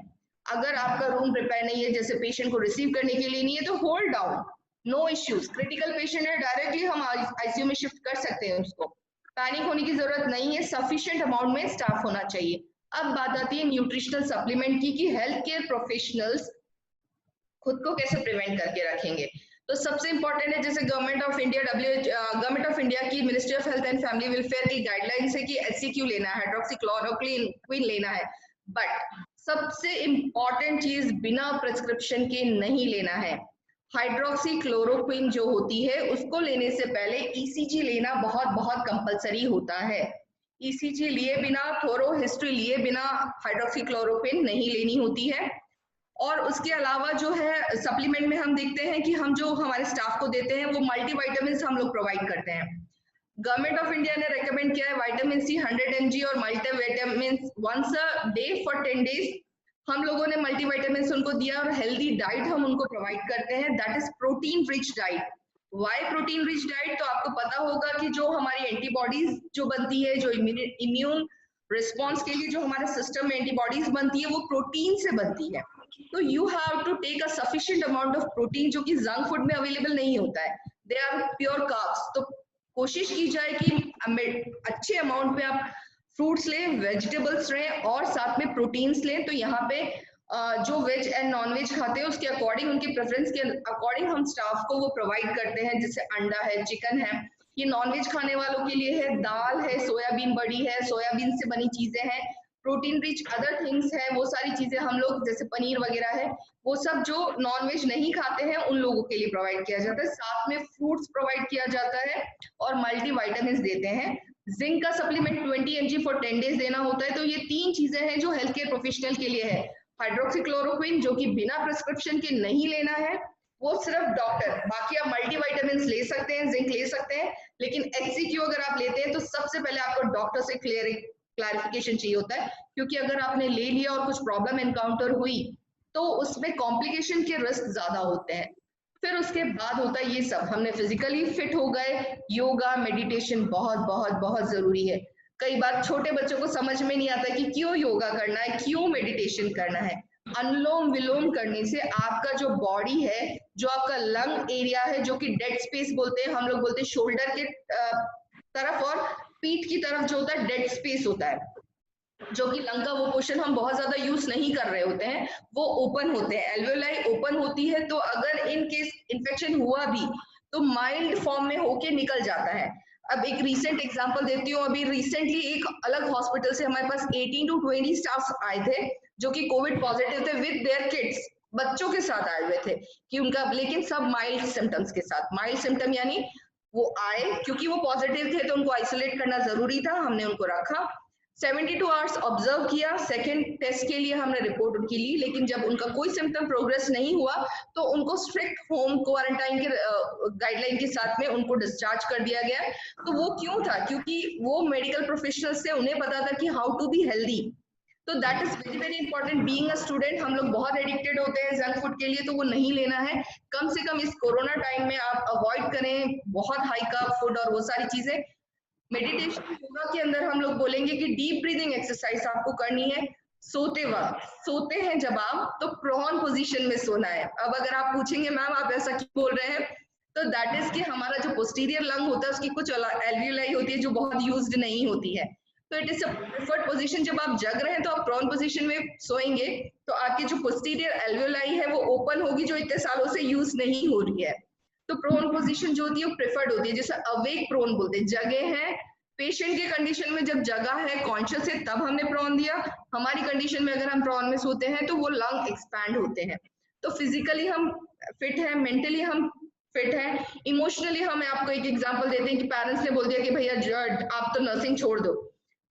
Speaker 2: अगर आपका रूम प्रिपेयर नहीं है, जैसे पेशेंट को रिसीव करने के लिए नहीं है, तो hold down, no issues. Critical patient है, डायरेक्टली हम आईसीयू में शिफ्ट कर सकते हैं उसको. पैनिक होने की जरूरत नहीं है. सफिशिएंट अमाउंट में स्टाफ होना चाहिए. अब बात आती है न्यूट्रिशनल सप्लीमेंट की कि हेल्थ केयर प्रोफेशनल्स खुद को कैसे प्रिवेंट करके रखेंगे. तो सबसे इंपॉर्टेंट है, जैसे गवर्नमेंट ऑफ इंडिया की ministry of health and family welfare की गाइडलाइंस है कि HCQ लेना है, हाइड्रोक्सीक्लोरोक्विन लेना है. बट सबसे इंपॉर्टेंट चीज बिना प्रिस्क्रिप्शन के नहीं लेना है. हाइड्रोक्सीक्लोरोक्विन जो होती है उसको लेने से पहले ECG लेना बहुत बहुत कंपलसरी होता है. ECG लिए बिना, थोरो हिस्ट्री लिए बिना हाइड्रोक्सीक्लोरोक्विन नहीं लेनी होती है. और उसके अलावा जो है सप्लीमेंट में हम देखते हैं कि हम जो हमारे स्टाफ को देते हैं वो मल्टीविटामिन्स हम लोग प्रोवाइड करते हैं. गवर्नमेंट ऑफ इंडिया ने रेकमेंड किया है विटामिन C 100 mg और multivitamins once a day for 10 days. हम लोगों ने मल्टीविटामिन्स उनको दिया और हेल्दी डाइट हम उनको प्रोवाइड करते हैं, that is protein rich diet. Why protein rich diet? तो आपको पता होगा कि जो हमारी एंटीबॉडीज जो बनती है, जो इम्यून रिस्पॉन्स के लिए जो हमारे सिस्टम में एंटीबॉडीज बनती है वो प्रोटीन से बनती है. तो you have to take a sufficient amount of protein, जो कि जंक फूड में अवेलेबल नहीं होता है. They are pure carbs. तो कोशिश की जाए कि अच्छे अमाउंट में आप फ्रूट्स लें, वेजिटेबल्स लें और साथ में प्रोटीन्स लें. तो यहाँ पे जो वेज एंड नॉन वेज खाते हैं उसके अकॉर्डिंग, उनके प्रेफरेंस के अकॉर्डिंग हम स्टाफ को वो प्रोवाइड करते हैं. जैसे अंडा है, चिकन है, ये नॉन वेज खाने वालों के लिए है. दाल है, सोयाबीन बड़ी है, सोयाबीन से बनी चीजें हैं. प्रोटीन रिच अदर थिंग्स है, वो सारी चीजें हम लोग, जैसे पनीर वगैरह है, वो सब जो नॉन वेज नहीं खाते हैं उन लोगों के लिए प्रोवाइड किया जाता है. साथ में फ्रूट्स प्रोवाइड किया जाता है और मल्टीविटामिन्स देते हैं. जिंक का सप्लीमेंट 20 mg फॉर 10 days देना होता है. तो ये 3 चीजें हैं जो हेल्थ केयर प्रोफेशनल के लिए है. हाइड्रोक्सीक्लोरोक्विन जो कि बिना प्रिस्क्रिप्शन के नहीं लेना है, वो सिर्फ डॉक्टर. बाकी आप मल्टीविटामिन्स ले सकते हैं, जिंक ले सकते हैं, लेकिन HCQ अगर आप लेते हैं तो सबसे पहले आपको डॉक्टर से क्लैरिफिकेशन चाहिए होता है. क्योंकि अगर आपने ले लिया और कुछ प्रॉब्लम एनकाउंटर हुई तो उसमें कॉम्प्लिकेशन के रिस्क ज्यादा होते हैं. फिर उसके बाद होता है ये सब, हमने फिजिकली फिट हो गए. योगा मेडिटेशन बहुत बहुत बहुत जरूरी है. कई बार छोटे बच्चों को समझ में नहीं आता कि क्यों योगा करना है, क्यों मेडिटेशन करना है. अनुलोम विलोम करने से आपका जो बॉडी है, जो आपका लंग एरिया है, जो कि डेड स्पेस बोलते हैं हम लोग, बोलते हैं शोल्डर के तरफ और पीठ की तरफ जो होता है डेड स्पेस होता है, जो कि लंग का वो पोर्शन हम बहुत ज्यादा यूज नहीं कर रहे होते हैं, वो ओपन होते हैं, एल्वेओलाई ओपन होती है। तो अगर इन केस इन्फेक्शन हुआ भी तो माइल्ड फॉर्म में होके निकल जाता है। अब एक रीसेंट एग्जांपल देती हूँ, अभी रिसेंटली एक अलग हॉस्पिटल से हमारे पास 18 to 20 स्टाफ आए थे जो कि कोविड पॉजिटिव थे विद देयर किड्स, बच्चों के साथ आए हुए थे कि उनका, लेकिन सब माइल्ड सिम्टम्स के साथ। माइल्ड सिम्टम यानी वो आए क्योंकि वो पॉजिटिव थे तो उनको आइसोलेट करना जरूरी था, हमने उनको रखा, 72 आवर्स ऑब्जर्व किया, सेकेंड टेस्ट के लिए हमने रिपोर्ट उनकी ली, लेकिन जब उनका कोई सिम्टम प्रोग्रेस नहीं हुआ तो उनको स्ट्रिक्ट होम क्वारंटाइन के गाइडलाइन के साथ में उनको डिस्चार्ज कर दिया गया। तो वो क्यों था? क्योंकि वो मेडिकल प्रोफेशनल्स थे, उन्हें पता था कि हाउ टू बी हेल्दी। तो that is very very important. Being a student हम लोग बहुत एडिक्टेड होते हैं जंक फूड के लिए, तो वो नहीं लेना है। कम से कम इस कोरोना टाइम में आप अवॉइड करें बहुत हाई कार्ब फूड और वो सारी चीजें। मेडिटेशन योगा के अंदर हम लोग बोलेंगे कि डीप ब्रीदिंग एक्सरसाइज आपको करनी है सोते वक्त। सोते हैं जब आप, तो प्रोन पोजीशन में सोना है। अब अगर आप पूछेंगे मैम आप ऐसा क्यों बोल रहे हैं, तो दैट इज कि हमारा जो पोस्टीरियर लंग होता है उसकी कुछ एल्वियोलाई होती है जो बहुत यूज्ड नहीं होती है, तो it is a preferred position. जब आप जग रहे हैं तो आप प्रोन पोजीशन में सोएंगे तो आपकी जो पोस्टीरियर एल्वियोलाई है वो ओपन होगी, जो इतने सालों से यूज नहीं हो रही है। तो प्रोन पोजीशन जो होती है वो प्रेफर्ड होती है, जैसे अवेक प्रोन बोलते हैं, जगे हैं। पेशेंट के कंडीशन में जब जगा है, कॉन्शियस है, तब हमने प्रोन दिया। हमारी कंडीशन में अगर हम प्रोन में सोते हैं तो वो लंग एक्सपैंड होते हैं। तो फिजिकली हम फिट है, मेंटली हम फिट है, इमोशनली हम, आपको एक एग्जांपल देते हैं कि पेरेंट्स ने बोल दिया कि भैया आप तो नर्सिंग छोड़ दो,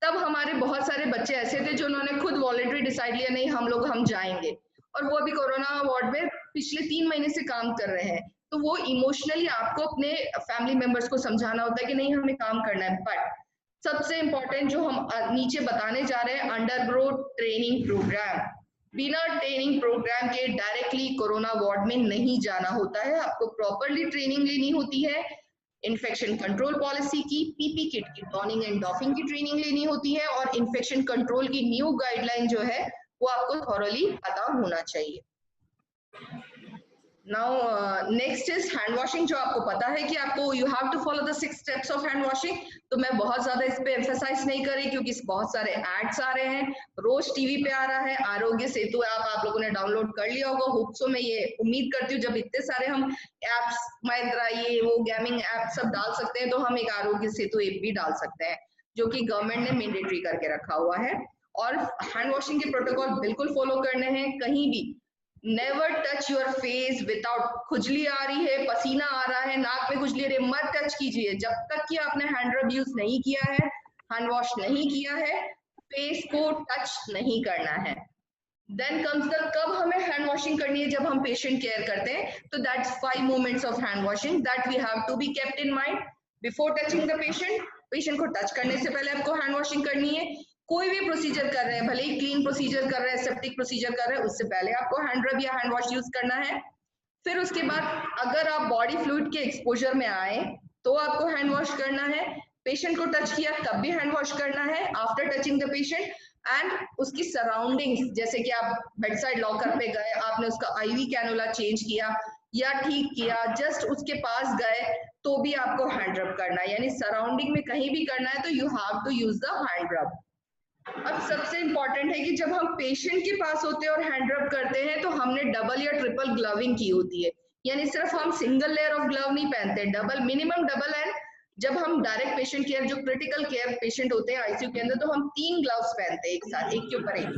Speaker 2: तब हमारे बहुत सारे बच्चे ऐसे थे जो उन्होंने खुद वॉलंटरी डिसाइड लिया नहीं हम जाएंगे, और वो अभी कोरोना वार्ड में पिछले 3 महीने से काम कर रहे हैं। तो वो इमोशनली आपको अपने फैमिली मेंबर्स को समझाना होता है कि नहीं हमें काम करना है। बट सबसे इंपॉर्टेंट जो हम नीचे बताने जा रहे हैं, अंडरग्रो ट्रेनिंग प्रोग्राम। बिना ट्रेनिंग प्रोग्राम के डायरेक्टली कोरोना वार्ड में नहीं जाना होता है, आपको प्रॉपरली ट्रेनिंग लेनी होती है। इन्फेक्शन कंट्रोल पॉलिसी की, पीपी किट की डॉनिंग एंड डॉफिंग की ट्रेनिंग लेनी होती है, और इन्फेक्शन कंट्रोल की न्यू गाइडलाइन जो है वो आपको थॉरली पता होना चाहिए। Now next is hand washing, जो आपको पता है कि आपको you have to follow the 6 steps of hand washing. तो मैं बहुत ज्यादा इस पे एम्फेसाइज नहीं कर रही क्योंकि बहुत सारे एड्स आ रहे हैं, रोज टीवी पे आ रहा है। आरोग्य सेतु ऐप आप लोगों ने डाउनलोड कर लिया होगा, होप सो मैं ये उम्मीद करती हूँ जब इतने सारे हम एप्स, महिंद्रा ये वो गेमिंग ऐप सब डाल सकते हैं तो हम एक आरोग्य सेतु ऐप भी डाल सकते हैं जो कि गवर्नमेंट ने मैंडेटरी करके रखा हुआ है। और हैंड वॉशिंग के प्रोटोकॉल बिल्कुल फॉलो करने हैं। कहीं भी never touch your face without, खुजली आ रही है, पसीना आ रहा है, नाक में खुजली आ रही है, मत टच कीजिए जब तक कि आपने हैंड रब यूज नहीं किया है, हैंड वॉश नहीं किया है, फेस को टच नहीं करना है। देन कम्स द कब हमें हैंड वॉशिंग करनी है, जब हम पेशेंट केयर करते हैं। तो that's 5 moments of hand washing that we have to be kept in mind before touching the patient. Patient को टच करने से पहले आपको हैंड वॉशिंग करनी है। कोई भी प्रोसीजर कर रहे हैं, भले ही क्लीन प्रोसीजर कर रहे हैं, सेप्टिक प्रोसीजर कर रहे हैं, उससे पहले आपको हैंड रब या हैंड वॉश यूज करना है। फिर उसके बाद अगर आप बॉडी फ्लूइड के एक्सपोजर में आए तो आपको हैंड वॉश करना है। पेशेंट को टच किया तब भी हैंड वॉश करना है after touching the patient. And उसकी सराउंडिंग्स, जैसे कि आप बेड साइड लॉकर पे गए, आपने उसका आईवी कैनुला चेंज किया या ठीक किया, जस्ट उसके पास गए तो भी आपको हैंड रब करना है, यानी सराउंडिंग में कहीं भी करना है तो you have to use the hand rub. अब सबसे इंपॉर्टेंट है कि जब हम पेशेंट के पास होते हैं और हैंड रब करते हैं तो हमने डबल या ट्रिपल ग्लविंग की होती है, यानी सिर्फ हम सिंगल लेयर ऑफ ग्लव नहीं पहनते, डबल, मिनिमम डबल। एंड जब हम डायरेक्ट पेशेंट केयर, जो क्रिटिकल केयर पेशेंट होते हैं आईसीयू के अंदर, तो हम 3 ग्लव्स पहनते हैं एक साथ, एक के ऊपर एक,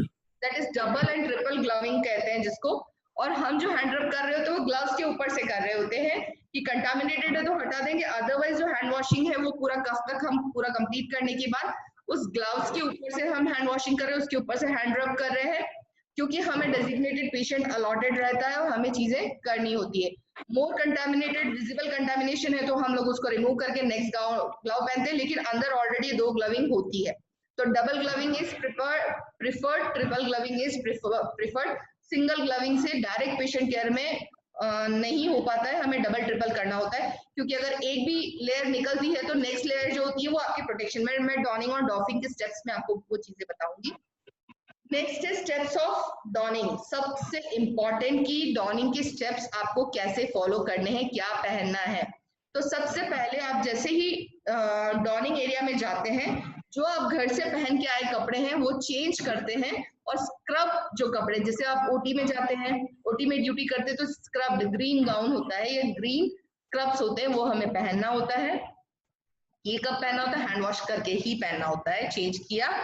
Speaker 2: that is double and triple gloving कहते हैं जिसको। और हम जो हैंड रब कर रहे होते हैं वो ग्लव्स के ऊपर से कर रहे होते हैं कि कंटामिनेटेड है तो हटा देंगे, अदरवाइज जो हैंड वॉशिंग है वो पूरा कफ तक हम पूरा कंप्लीट करने के बाद उस ग्लव्स के ऊपर से हम हैंड वॉशिंग कर रहे हैं, उसके ऊपर से हैंड रब कर रहे हैं, क्योंकि हमें डेजिग्नेटेड पेशेंट अलॉटेड रहता है और हमें चीजें करनी होती है। मोर कंटामिनेटेड विजिबल कंटामिनेशन है तो हम लोग उसको रिमूव करके नेक्स्ट ग्लव पहनते हैं, लेकिन अंदर ऑलरेडी 2 ग्लविंग होती है। तो double gloving is preferred, triple gloving is preferred. Single gloving से डायरेक्ट पेशेंट केयर में नहीं हो पाता है, हमें डबल ट्रिपल करना होता है, क्योंकि अगर एक भी लेयर निकलती है तो नेक्स्ट लेयर जो होती है वो आपकी प्रोटेक्शन में। मैं डॉनिंग और डॉफिंग के स्टेप्स में आपको वो चीजें बताऊंगी। नेक्स्ट है स्टेप्स ऑफ डॉनिंग। सबसे इंपॉर्टेंट की डॉनिंग के स्टेप्स आपको कैसे फॉलो करने हैं, क्या पहनना है। तो सबसे पहले आप जैसे ही डॉनिंग एरिया में जाते हैं, जो आप घर से पहन के आए कपड़े हैं वो चेंज करते हैं, और स्क्रब जो कपड़े, जैसे आप ओटी में जाते हैं, ओटी में ड्यूटी करते हैं तो स्क्रब ग्रीन गाउन होता है या ग्रीन स्क्रब्स होते हैं, वो हमें पहनना होता है। ये कब पहनना होता है? हैंड वॉश करके ही पहनना होता है। चेंज किया,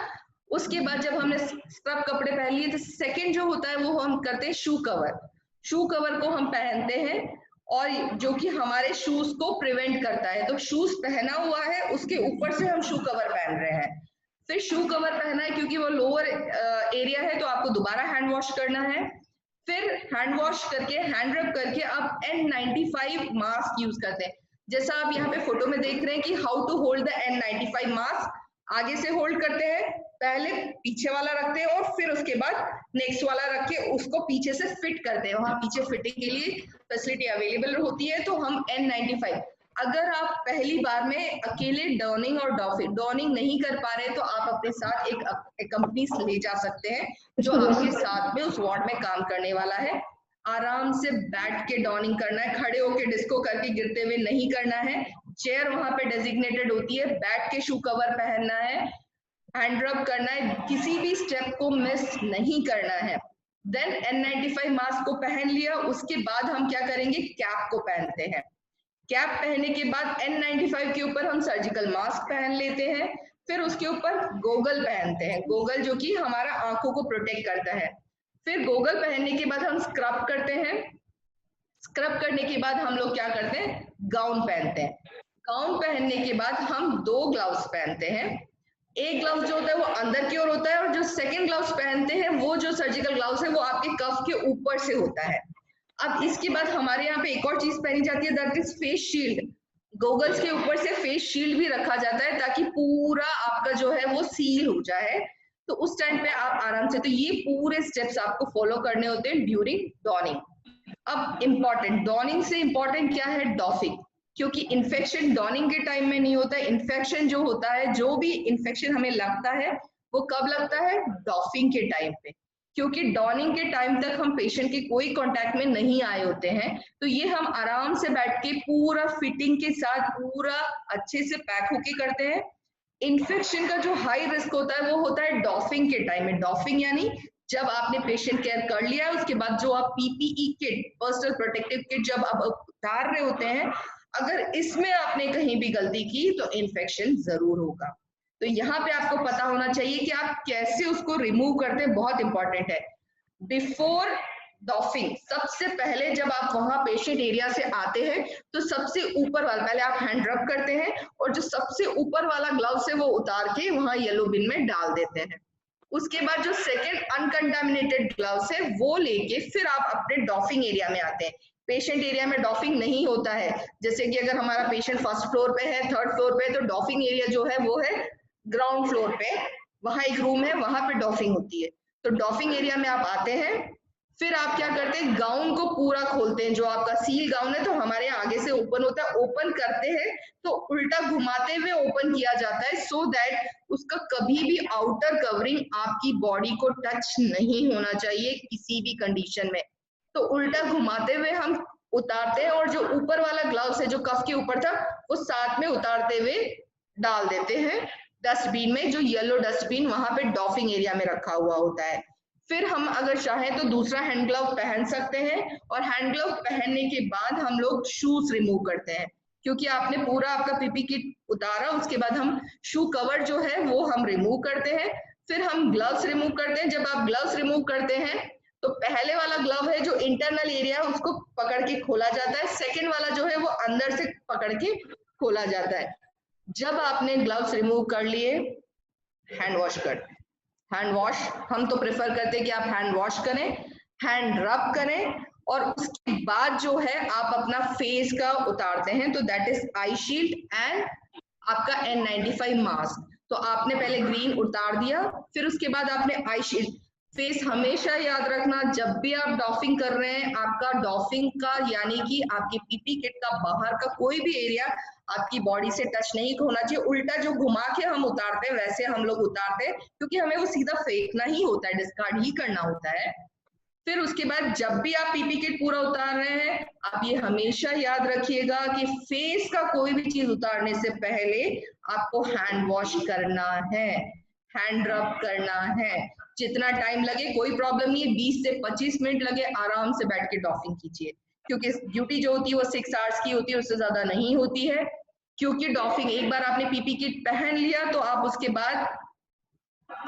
Speaker 2: उसके बाद जब हमने स्क्रब कपड़े पहन लिए तो सेकंड जो होता है वो हम करते हैं शू कवर। शू कवर को हम पहनते हैं, और जो कि हमारे शूज को प्रिवेंट करता है। तो शूज पहना हुआ है, उसके ऊपर से हम शू कवर पहन रहे हैं। फिर शू कवर पहना है क्योंकि वो लोअर एरिया है, तो आपको दोबारा हैंड वॉश करना है। फिर हैंड वॉश करके, हैंड रब करके आप N95 मास्क यूज करते हैं। जैसा आप यहाँ पे फोटो में देख रहे हैं कि how to hold the N95 mask. आगे से होल्ड करते हैं, पहले पीछे वाला रखते हैं, और फिर उसके बाद नेक्स्ट वाला रख के उसको पीछे से फिट करते हैं। वहां पीछे फिटिंग के लिए फैसिलिटी अवेलेबल होती है। तो हम N95, अगर आप पहली बार में अकेले डॉनिंग और डॉनिंग नहीं कर पा रहे तो आप अपने साथ एक कंपनी ले जा सकते हैं जो आपके साथ में उस वार्ड में काम करने वाला है। आराम से बैठ के डॉनिंग करना है, खड़े होके डिस्को करके गिरते हुए नहीं करना है। चेयर वहां पे डेजिग्नेटेड होती है, बैठ के शू कवर पहनना है, हैंड रब करना है, किसी भी स्टेप को मिस नहीं करना है। देन N95 मास्क को पहन लिया, उसके बाद हम क्या करेंगे? कैप को पहनते हैं। कैप पहनने के बाद N95 के ऊपर हम सर्जिकल मास्क पहन लेते हैं। फिर उसके ऊपर गोगल पहनते हैं, गोगल जो कि हमारा आंखों को प्रोटेक्ट करता है। फिर गोगल पहनने के बाद हम स्क्रब करते हैं। स्क्रब करने के बाद हम लोग क्या करते हैं? गाउन पहनते हैं। गाउन पहनने के बाद हम 2 ग्लव्स पहनते हैं। एक ग्लव्स जो होता है वो अंदर की ओर होता है, और जो सेकंड ग्लव्स पहनते हैं वो जो सर्जिकल ग्लव्स है वो आपके कफ के ऊपर से होता है। अब इसके बाद हमारे यहाँ पे एक और चीज पहनी जाती है, that is face shield. Goggles के ऊपर से फेस शील्ड भी रखा जाता है ताकि पूरा आपका जो है वो सील हो जाए, तो उस टाइम पे आप आराम से, तो ये पूरे स्टेप्स आपको फॉलो करने होते हैं ड्यूरिंग डॉनिंग। अब इम्पॉर्टेंट, डॉनिंग से इम्पॉर्टेंट क्या है? डॉफिंग, क्योंकि इन्फेक्शन डॉनिंग के टाइम में नहीं होता है। इन्फेक्शन जो होता है, जो भी इन्फेक्शन हमें लगता है वो कब लगता है? डॉफिंग के टाइम पे, क्योंकि डॉनिंग के टाइम तक हम पेशेंट के कोई कांटेक्ट में नहीं आए होते हैं। तो ये हम आराम से बैठ के पूरा फिटिंग के साथ पूरा अच्छे से पैक होके करते हैं। इन्फेक्शन का जो हाई रिस्क होता है वो होता है डॉफिंग के टाइम में। डॉफिंग यानी जब आपने पेशेंट केयर कर लिया, उसके बाद जो आप PPE kit, personal protective kit, जब आप उतार रहे होते हैं, अगर इसमें आपने कहीं भी गलती की तो इन्फेक्शन जरूर होगा। तो यहाँ पे आपको पता होना चाहिए कि आप कैसे उसको रिमूव करते हैं, बहुत इंपॉर्टेंट है। बिफोर डॉफिंग, सबसे पहले जब आप वहां पेशेंट एरिया से आते हैं तो सबसे ऊपर वाला पहले आप हैंड रब करते हैं, और जो सबसे ऊपर वाला ग्लव्स है वो उतार के वहां येलो बिन में डाल देते हैं। उसके बाद जो सेकेंड अनकंटामिनेटेड ग्लव्स है वो लेके फिर आप अपने डॉफिंग एरिया में आते हैं। पेशेंट एरिया में डॉफिंग नहीं होता है, जैसे कि अगर हमारा पेशेंट फर्स्ट फ्लोर पे है, थर्ड फ्लोर पे है, तो डॉफिंग एरिया जो है वो है ग्राउंड फ्लोर पे, वहां एक रूम है, वहां पे डॉफिंग होती है। तो डॉफिंग एरिया में आप आते हैं, फिर आप क्या करते हैं? गाउन को पूरा खोलते हैं। जो आपका सील गाउन है तो हमारे आगे से ओपन होता है, ओपन करते हैं तो उल्टा घुमाते हुए ओपन किया जाता है, सो दैट उसका कभी भी आउटर कवरिंग आपकी बॉडी को टच नहीं होना चाहिए किसी भी कंडीशन में। तो उल्टा घुमाते हुए हम उतारते हैं, और जो ऊपर वाला ग्लव्स है जो कफ के ऊपर था वो साथ में उतारते हुए डाल देते हैं डस्टबिन में, जो येलो डस्टबिन वहां पे डॉफिंग एरिया में रखा हुआ होता है। फिर हम अगर चाहें तो दूसरा हैंड ग्लव पहन सकते हैं, और हैंड ग्लव पहनने के बाद हम लोग शूज रिमूव करते हैं, क्योंकि आपने पूरा आपका पीपी किट उतारा, उसके बाद हम शू कवर जो है वो हम रिमूव करते हैं। फिर हम ग्लव्स रिमूव करते हैं। जब आप ग्लव्स रिमूव करते हैं तो पहले वाला ग्लव है जो इंटरनल एरिया है उसको पकड़ के खोला जाता है, सेकेंड वाला जो है वो अंदर से पकड़ के खोला जाता है। जब आपने ग्लव्स रिमूव कर लिए, हैंड वॉश करते हैं। हैंड वॉश हम तो प्रेफर करते हैं कि आप हैंड वॉश करें, हैंड रब करें, और उसके बाद जो है आप अपना फेस का उतारते हैं, तो that is I shield and आपका N95 मास्क। तो आपने पहले ग्रीन उतार दिया, फिर उसके बाद आपने आई शील्ड। फेस हमेशा याद रखना, जब भी आप डॉफिंग कर रहे हैं, आपका डॉफिंग का यानी कि आपके पीपी किट का बाहर का कोई भी एरिया आपकी बॉडी से टच नहीं होना चाहिए। उल्टा जो घुमा के हम उतारते हैं वैसे हम लोग उतारते हैं, क्योंकि हमें वो सीधा फेंकना ही होता है, डिस्कार्ड ही करना होता है। फिर उसके बाद जब भी आप पीपी किट पूरा उतार रहे हैं, आप ये हमेशा याद रखिएगा कि फेस का कोई भी चीज उतारने से पहले आपको हैंड वॉश करना है, हैंड रब करना है। जितना टाइम लगे कोई प्रॉब्लम नहीं है, 20 से 25 मिनट लगे, आराम से बैठ के डॉफिंग कीजिए, क्योंकि ड्यूटी जो होती है वो 6 आवर्स की होती है, उससे ज्यादा नहीं होती है। क्योंकि डॉफिंग एक बार आपने पीपी किट पहन लिया तो आप उसके बाद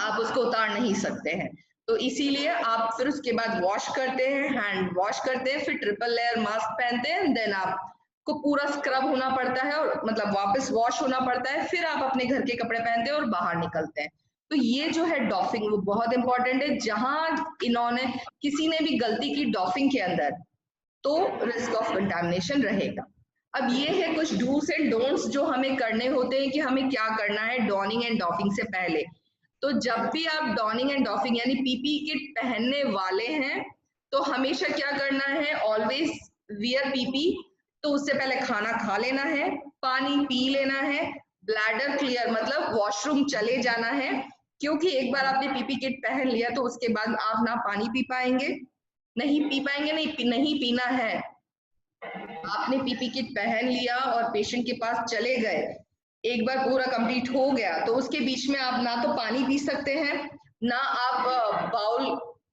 Speaker 2: आप उसको उतार नहीं सकते हैं। तो इसीलिए आप फिर उसके बाद वॉश करते हैं, हैंड वॉश करते हैं, फिर ट्रिपल लेयर मास्क पहनते हैं, देन आपको पूरा स्क्रब होना पड़ता है और मतलब वापस वॉश होना पड़ता है, फिर आप अपने घर के कपड़े पहनते हैं और बाहर निकलते हैं। तो ये जो है डॉफिंग वो बहुत इंपॉर्टेंट है। जहां इन्होंने किसी ने भी गलती की डॉफिंग के अंदर तो रिस्क ऑफ कंटामिनेशन रहेगा। अब ये है कुछ डूस एंड डोंट्स जो हमें करने होते हैं कि हमें क्या करना है डॉनिंग एंड डॉफिंग से पहले। तो जब भी आप डॉनिंग एंड डॉफिंग यानी पीपी किट पहनने वाले हैं तो हमेशा क्या करना है, ऑलवेज वियर पीपी। तो उससे पहले खाना खा लेना है, पानी पी लेना है, ब्लैडर क्लियर मतलब वॉशरूम चले जाना है, क्योंकि एक बार आपने पीपी किट पहन लिया तो उसके बाद आप ना पानी पी पाएंगे, नहीं पीना है। आपने पीपी किट पहन लिया और पेशेंट के पास चले गए, एक बार पूरा कंप्लीट हो गया तो उसके बीच में आप ना तो पानी पी सकते हैं, ना आप बाउल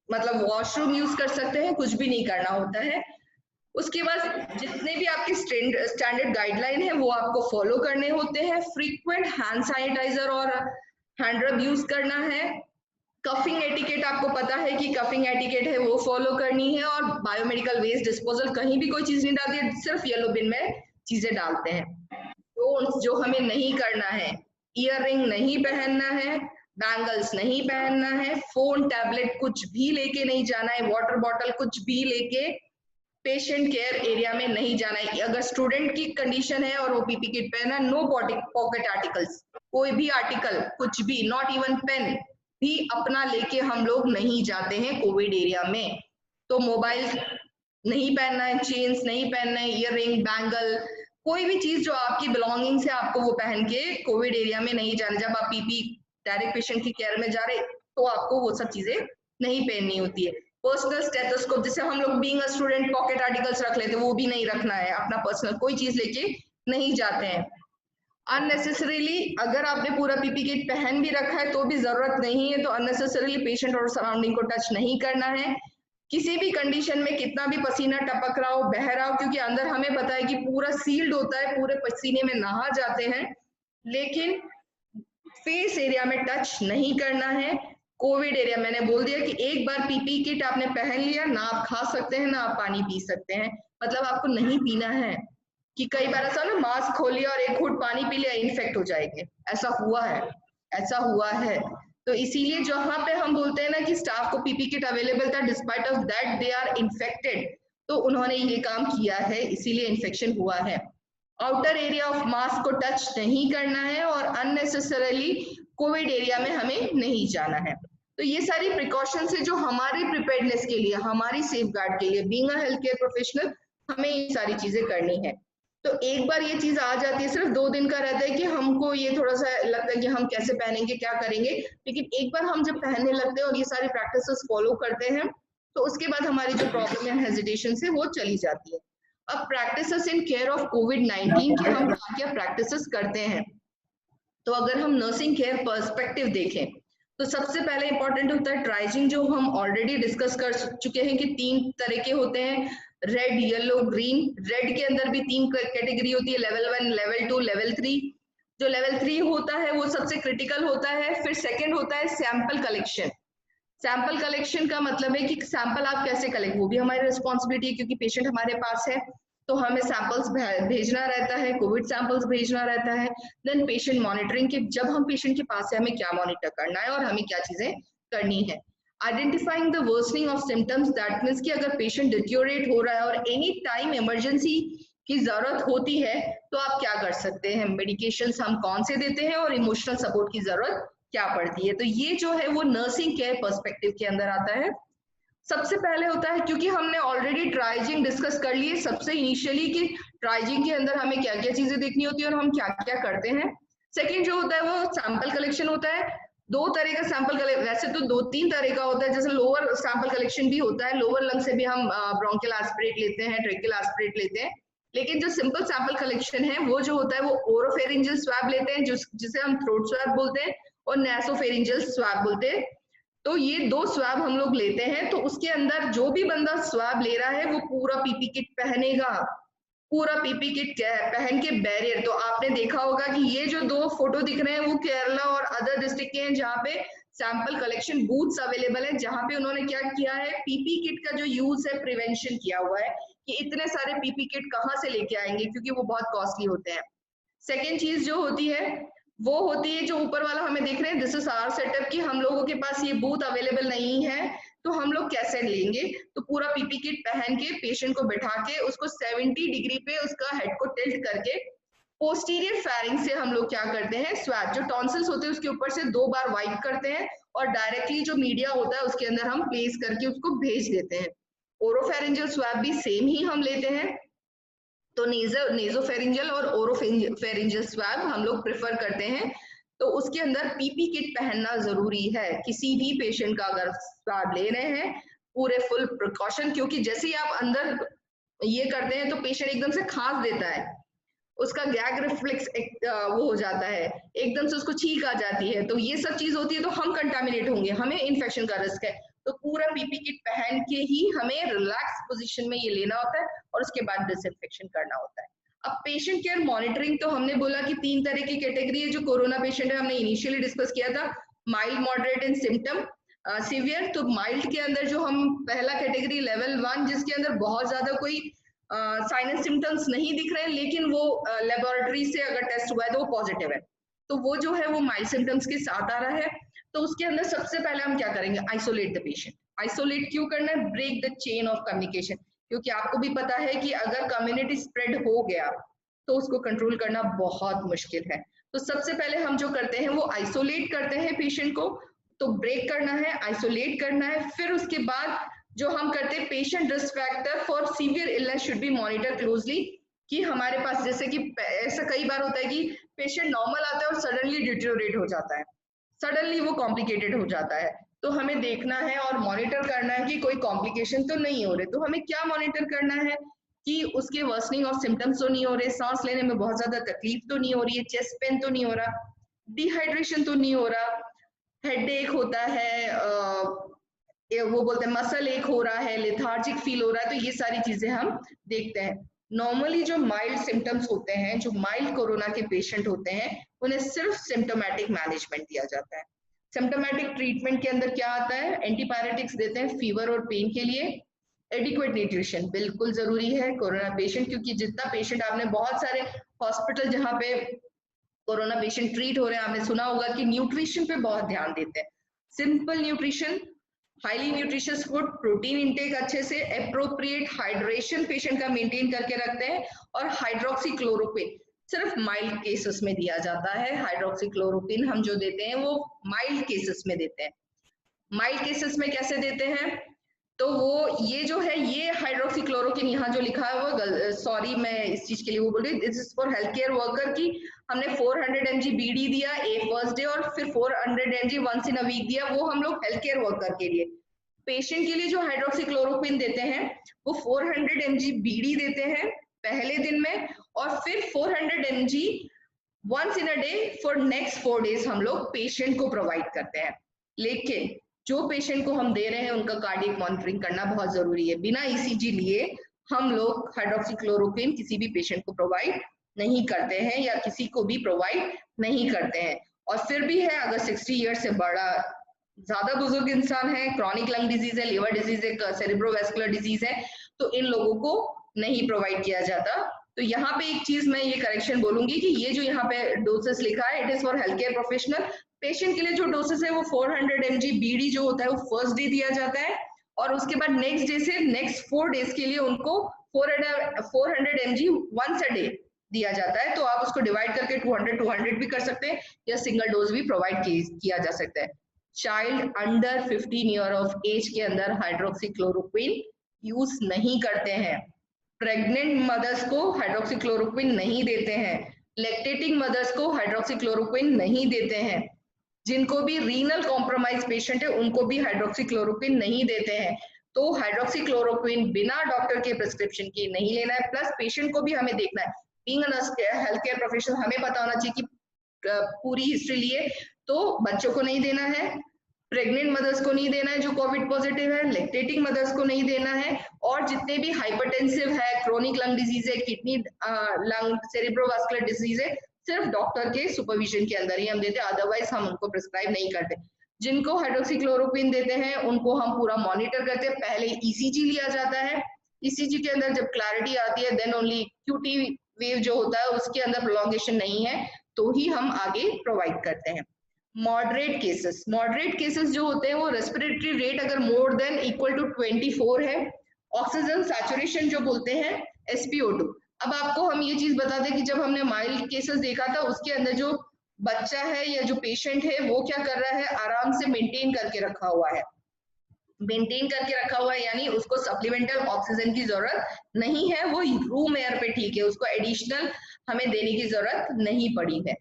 Speaker 2: मतलब वॉशरूम यूज कर सकते हैं, कुछ भी नहीं करना होता है। उसके बाद जितने भी आपके स्टैंडर्ड गाइडलाइन है वो आपको फॉलो करने होते हैं। फ्रीक्वेंट हैंड सैनिटाइजर और हैंड रब यूज करना है। कफिंग एटिकेट आपको पता है कि कफिंग एटिकेट है वो फॉलो करनी है। और बायोमेडिकल वेस्ट डिस्पोजल, कहीं भी कोई चीज नहीं डालती है, सिर्फ येलो बिन में चीजें डालते हैं। तो जो हमें नहीं करना है, ईयर रिंग नहीं पहनना है, बैंगल्स नहीं पहनना है, फोन टैबलेट कुछ भी लेके नहीं जाना है, वाटर बॉटल कुछ भी लेके पेशेंट केयर एरिया में नहीं जाना है। अगर स्टूडेंट की कंडीशन है और वो पीपी किट पहना, नो पॉकेट आर्टिकल्स, कोई भी आर्टिकल कुछ भी, नॉट इवन पेन भी अपना लेके हम लोग नहीं जाते हैं कोविड एरिया में। तो मोबाइल नहीं पहनना है, चेन्स नहीं पहनना है, ईयर रिंग, बैंगल, कोई भी चीज जो आपकी बिलोंगिंग्स है आपको वो पहन के कोविड एरिया में नहीं जाना। जब आप पीपी डायरेक्ट पेशेंट की केयर में जा रहे तो आपको वो सब चीजें नहीं पहननी होती है। पर्सनल स्टेथोस्कोप, जिसे हम लोग being a student pocket articles रख लेते हैं, वो भी नहीं रखना है। अपना पर्सनल कोई चीज लेके नहीं जाते हैं। अननेसेसरीली अगर आपने पूरा पीपी किट पहन भी रखा है तो भी जरूरत नहीं है, तो अननेसेसरीली पेशेंट और सराउंडिंग को टच नहीं करना है। किसी भी कंडीशन में कितना भी पसीना टपक रहा हो, बह रहा हो, क्योंकि अंदर हमें पता है कि पूरा सील्ड होता है, पूरे पसीने में नहा जाते हैं, लेकिन फेस एरिया में टच नहीं करना है। कोविड एरिया मैंने बोल दिया कि एक बार पीपी किट आपने पहन लिया, ना आप खा सकते हैं ना आप पानी पी सकते हैं, मतलब आपको नहीं पीना है। कि कई बार ऐसा ना मास्क खोल लिया और एक घूंट पानी पी लिया, इन्फेक्ट हो जाएंगे, ऐसा हुआ है। तो इसीलिए जहां पे हम बोलते हैं ना कि स्टाफ को पीपी किट अवेलेबल था, despite of that they are infected, तो उन्होंने ये काम किया है, इसीलिए इन्फेक्शन हुआ है। आउटर एरिया ऑफ मास्क को टच नहीं करना है और अननेसेसरीली कोविड एरिया में हमें नहीं जाना है। तो ये सारी प्रिकॉशंस है जो हमारी प्रिपेयर्डनेस के लिए, हमारी सेफगार्ड के लिए, being a health care professional हमें ये सारी चीजें करनी है। तो एक बार ये चीज आ जाती है, सिर्फ 2 दिन का रहता है कि हमको ये थोड़ा सा लगता है कि हम कैसे पहनेंगे, क्या करेंगे, लेकिन एक बार हम जब पहनने लगते हैं और ये सारी प्रैक्टिसेस फॉलो करते हैं तो उसके बाद हमारी जो प्रॉब्लम एंड हेजिटेशन है वो चली जाती है। अब प्रैक्टिसेस इन केयर ऑफ कोविड-19 की हम क्या प्रैक्टिसेस करते हैं, तो अगर हम नर्सिंग केयर पर्सपेक्टिव देखें तो सबसे पहले इंपॉर्टेंट होता है ट्राइजिंग, जो हम ऑलरेडी डिस्कस कर चुके हैं कि 3 तरह के होते हैं, रेड, येलो, ग्रीन। रेड के अंदर भी 3 कैटेगरी होती है, लेवल 1, लेवल 2, लेवल 3। जो लेवल 3 होता है वो सबसे क्रिटिकल होता है। फिर सेकंड होता है सैंपल कलेक्शन। सैंपल कलेक्शन का मतलब है कि सैंपल आप कैसे कलेक्ट, वो भी हमारी रिस्पॉन्सिबिलिटी है, क्योंकि पेशेंट हमारे पास है तो हमें सैंपल्स भेजना रहता है, कोविड सैंपल्स भेजना रहता है। देन पेशेंट मॉनिटरिंग के, जब हम पेशेंट के पास है हमें क्या मॉनिटर करना है और हमें क्या चीजें करनी है। Identifying the worsening of symptoms, that means कि अगर पेशेंट डिटोरिएट हो रहा है और एनी टाइम इमरजेंसी की जरूरत होती है तो आप क्या कर सकते हैं, मेडिकेशंस हम कौन से देते हैं और इमोशनल सपोर्ट की जरूरत क्या पड़ती है। तो ये जो है वो नर्सिंग केयर पर्सपेक्टिव के अंदर आता है। सबसे पहले होता है, क्योंकि हमने ऑलरेडी ट्राइजिंग डिस्कस कर लिए सबसे इनिशियली कि ट्राइजिंग के अंदर हमें क्या क्या चीजें देखनी होती है और हम क्या क्या करते हैं। सेकंड जो होता है वो सैंपल कलेक्शन होता है। दो तरह का सैंपल कलेक्ट, वैसे तो 2-3 तरह का होता है, जैसे लोअर सैंपल कलेक्शन भी होता है, लोअर लंग से भी हम ब्रोंकियल एस्पिरेट लेते हैं, ट्रेकियल एस्पिरेट लेते हैं, लेकिन जो सिंपल सैंपल कलेक्शन है वो जो होता है वो ओरोफेरिंजियल स्वैब लेते हैं, जिसे हम थ्रोट स्वैब बोलते हैं, और नैसोफेरिंजियल स्वैब बोलते हैं। तो ये 2 स्वैब हम लोग लेते हैं। तो उसके अंदर जो भी बंदा स्वैब ले रहा है वो पूरा पीपी किट पहनेगा, पूरा पीपी किट पहन के बैरियर। तो आपने देखा होगा कि ये जो 2 फोटो दिख रहे हैं वो केरला और अदर डिस्ट्रिक्ट के हैं, जहाँ पे सैंपल कलेक्शन बूथ्स अवेलेबल है, जहाँ पे उन्होंने क्या किया है, पीपी किट का जो यूज है प्रिवेंशन किया हुआ है कि इतने सारे पीपी किट कहाँ से लेके आएंगे, क्योंकि वो बहुत कॉस्टली होते हैं। सेकेंड चीज जो होती है वो होती है जो ऊपर वाला हमें देख रहे हैं, दिस इज आवर सेटअप, कि हम लोगों के पास ये बूथ अवेलेबल नहीं है तो हम लोग कैसे लेंगे। तो पूरा पीपी किट पहन के पेशेंट को बैठा के उसको 70 डिग्री पे उसका हेड को टिल्ट करके पोस्टीरियर फेरिंग से हम लोग क्या करते हैं, स्वैब जो टॉन्सिल्स होते हैं उसके ऊपर से 2 बार वाइप करते हैं और डायरेक्टली जो मीडिया होता है उसके अंदर हम प्लेस करके उसको भेज देते हैं। ओरोफेरिंजियल स्वैब भी सेम ही हम लेते हैं। तो नेजोफेरिंजियल और ओरोफेरिंजियल स्वैब हम लोग प्रेफर करते हैं। तो उसके अंदर पीपी किट पहनना जरूरी है किसी भी पेशेंट का, अगर स्वैब ले रहे हैं पूरे फुल प्रिकॉशन, क्योंकि जैसे ही आप अंदर ये करते हैं तो पेशेंट एकदम से खांस देता है, उसका गैग रिफ्लेक्स वो हो जाता है, एकदम से उसको छींक आ जाती है, तो ये सब चीज होती है, तो हम कंटामिनेट होंगे, हमें इन्फेक्शन का रिस्क है। तो पूरा पीपी किट पहन के ही हमें रिलैक्स पोजीशन में ये लेना होता है और उसके बाद डिसइंफेक्शन करना होता है। अब पेशेंट केयर मॉनिटरिंग, तो हमने बोला कि 3 तरह की कैटेगरी है जो कोरोना पेशेंट है, हमने इनिशियली डिस्कस किया था, mild, moderate and symptom severe. तो माइल्ड के अंदर जो हम पहला कैटेगरी लेवल 1, जिसके अंदर बहुत ज्यादा कोई साइनस सिम्टम्स नहीं दिख रहे हैं, लेकिन वो लेबोरेटरी से अगर टेस्ट हुआ है तो वो पॉजिटिव है, तो वो जो है वो माइल्ड सिम्टम्स के साथ आ रहा है। तो उसके अंदर सबसे पहले हम क्या करेंगे, आइसोलेट द पेशेंट। आइसोलेट क्यों करना है, break the chain of communication, क्योंकि आपको भी पता है कि अगर कम्युनिटी स्प्रेड हो गया तो उसको कंट्रोल करना बहुत मुश्किल है। तो सबसे पहले हम जो करते हैं वो आइसोलेट करते हैं पेशेंट को, तो ब्रेक करना है, आइसोलेट करना है। फिर उसके बाद जो हम करते हैं, patient risk factor for severe illness should be monitor closely, कि हमारे पास जैसे कि ऐसा कई बार होता है कि पेशेंट नॉर्मल आता है और सडनली डिटेरियोरेट हो जाता है, सडनली वो कॉम्प्लिकेटेड हो जाता है, तो हमें देखना है और मॉनिटर करना है कि कोई कॉम्प्लिकेशन तो नहीं हो रहे। तो हमें क्या मॉनिटर करना है कि उसके वर्सनिंग ऑफ सिम्टम्स तो नहीं हो रहे, सांस लेने में बहुत ज्यादा तकलीफ तो नहीं हो रही है, चेस्ट पेन तो नहीं हो रहा, डिहाइड्रेशन तो नहीं हो रहा, हेडेक होता है, वो बोलते हैं मसल एक हो रहा है, लेथार्जिक फील हो रहा है, तो ये सारी चीजें हम देखते हैं। नॉर्मली जो माइल्ड सिम्टम्स होते हैं, जो माइल्ड कोरोना के पेशेंट होते हैं, उन्हें सिर्फ सिम्टोमेटिक मैनेजमेंट दिया जाता है। सिम्टोमेटिक ट्रीटमेंट के अंदर क्या आता है, एंटीबायोटिक्स देते हैं फीवर और पेन के लिए। एडिक्वेट न्यूट्रिशन बिल्कुल जरूरी है कोरोना पेशेंट, क्योंकि जितना पेशेंट, आपने बहुत सारे हॉस्पिटल जहाँ पे कोरोना पेशेंट ट्रीट हो रहे हैं, आपने सुना होगा कि न्यूट्रिशन पे बहुत ध्यान देते हैं। Simple nutrition, highly nutritious food, protein intake अच्छे से, एप्रोप्रिएट हाइड्रेशन पेशेंट का मेंटेन करके रखते हैं, और हाइड्रोक्सीक्लोरोक्विन सिर्फ माइल्ड केसेस में दिया जाता है। हाइड्रोक्सीक्लोरोक्विन हम जो देते हैं वो माइल्ड केसेस में देते हैं। माइल्ड केसेस में कैसे देते हैं, तो वो ये जो है, ये हाइड्रोक्सीक्लोरोक्विन यहाँ जो लिखा है वो, सॉरी मैं इस चीज के लिए वो बोल रही, this is for health care worker की हमने 400 mg बीडी दिया ए फर्स्ट डे, और फिर 400 mg once in a week दिया, वो हम लोग हेल्थ केयर वर्कर के लिए। पेशेंट के लिए जो हाइड्रोक्सीक्लोरोक्विन देते हैं वो 400 mg बीडी देते हैं पहले दिन में, और फिर 400 mg once in a day for next 4 days हम लोग पेशेंट को प्रोवाइड करते हैं। लेकिन जो पेशेंट को हम दे रहे हैं उनका कार्डियक मॉनिटरिंग करना बहुत जरूरी है। बिना ईसीजी लिए हम लोग हाइड्रोक्सीक्लोरोक्विन किसी भी पेशेंट को प्रोवाइड नहीं करते हैं, या किसी को भी प्रोवाइड नहीं करते हैं। और फिर भी है, अगर 60 ईयर्स से बड़ा ज्यादा बुजुर्ग इंसान है, क्रॉनिक लंग डिजीज है, लिवर डिजीज है, सेरेब्रोवास्कुलर डिजीज है, तो इन लोगों को नहीं प्रोवाइड किया जाता। तो यहाँ पे एक चीज मैं ये करेक्शन बोलूंगी कि ये जो यहाँ पे डोसेस लिखा है, it is for health care professional. Patient के लिए जो डोसेस है वो 400 mg बीडी जो होता है वो फर्स्ट डे दिया जाता है, और उसके बाद नेक्स्ट डे से नेक्स्ट 4 days के लिए उनको 400 mg वंस अ डे दिया जाता है। तो आप उसको डिवाइड करके 200 भी कर सकते हैं, या सिंगल डोज भी प्रोवाइड किया जा सकता है। Child under 15 year of age के अंदर हाइड्रोक्सीक्लोरोक्विन यूज नहीं करते हैं। प्रेग्नेंट मदर्स को हाइड्रोक्सीक्लोरोक्विन नहीं देते हैं। लैक्टेटिंग मदर्स को हाइड्रोक्सीक्लोरोक्विन नहीं देते हैं। जिनको भी रीनल कॉम्प्रोमाइज पेशेंट है उनको भी हाइड्रोक्सीक्लोरोक्विन नहीं देते हैं। तो हाइड्रोक्सीक्लोरोक्विन बिना डॉक्टर के प्रिस्क्रिप्शन के नहीं लेना है। प्लस पेशेंट को भी हमें देखना है, being a health care professional हमें पता होना चाहिए कि पूरी हिस्ट्री लिए तो बच्चों को नहीं देना है, प्रेग्नेंट मदर्स को नहीं देना है जो कोविड पॉजिटिव है, लैक्टेटिंग मदर्स को नहीं देना है, और जितने भी हाइपरटेंसिव है, क्रोनिक लंग डिजीज है, किडनी लंग सेरेब्रोवास्कुलर डिजीज है, सिर्फ डॉक्टर के सुपरविजन के अंदर ही हम देते हैं, अदरवाइज हम उनको प्रिस्क्राइब नहीं करते। जिनको हाइड्रोक्सीक्लोरोक्विन देते हैं उनको हम पूरा मॉनिटर करते हैं। पहले ईसीजी लिया जाता है, ईसीजी के अंदर जब क्लैरिटी आती है देन ओनली क्यूटी वेव जो होता है उसके अंदर प्रोलॉन्गेशन नहीं है तो ही हम आगे प्रोवाइड करते हैं। मॉडरेट केसेस जो होते हैं वो रेस्पिरेटरी रेट अगर मोर देन इक्वल टू 24 है, ऑक्सीजन सैचुरेशन जो बोलते हैं SpO2। अब आपको हम ये चीज बता दें कि जब हमने माइल्ड केसेस देखा था उसके अंदर जो बच्चा है या जो पेशेंट है वो क्या कर रहा है, आराम से मेंटेन करके रखा हुआ है, यानी उसको सप्लीमेंटल ऑक्सीजन की जरूरत नहीं है, वो रूम एयर पे ठीक है, उसको एडिशनल हमें देने की जरूरत नहीं पड़ी है।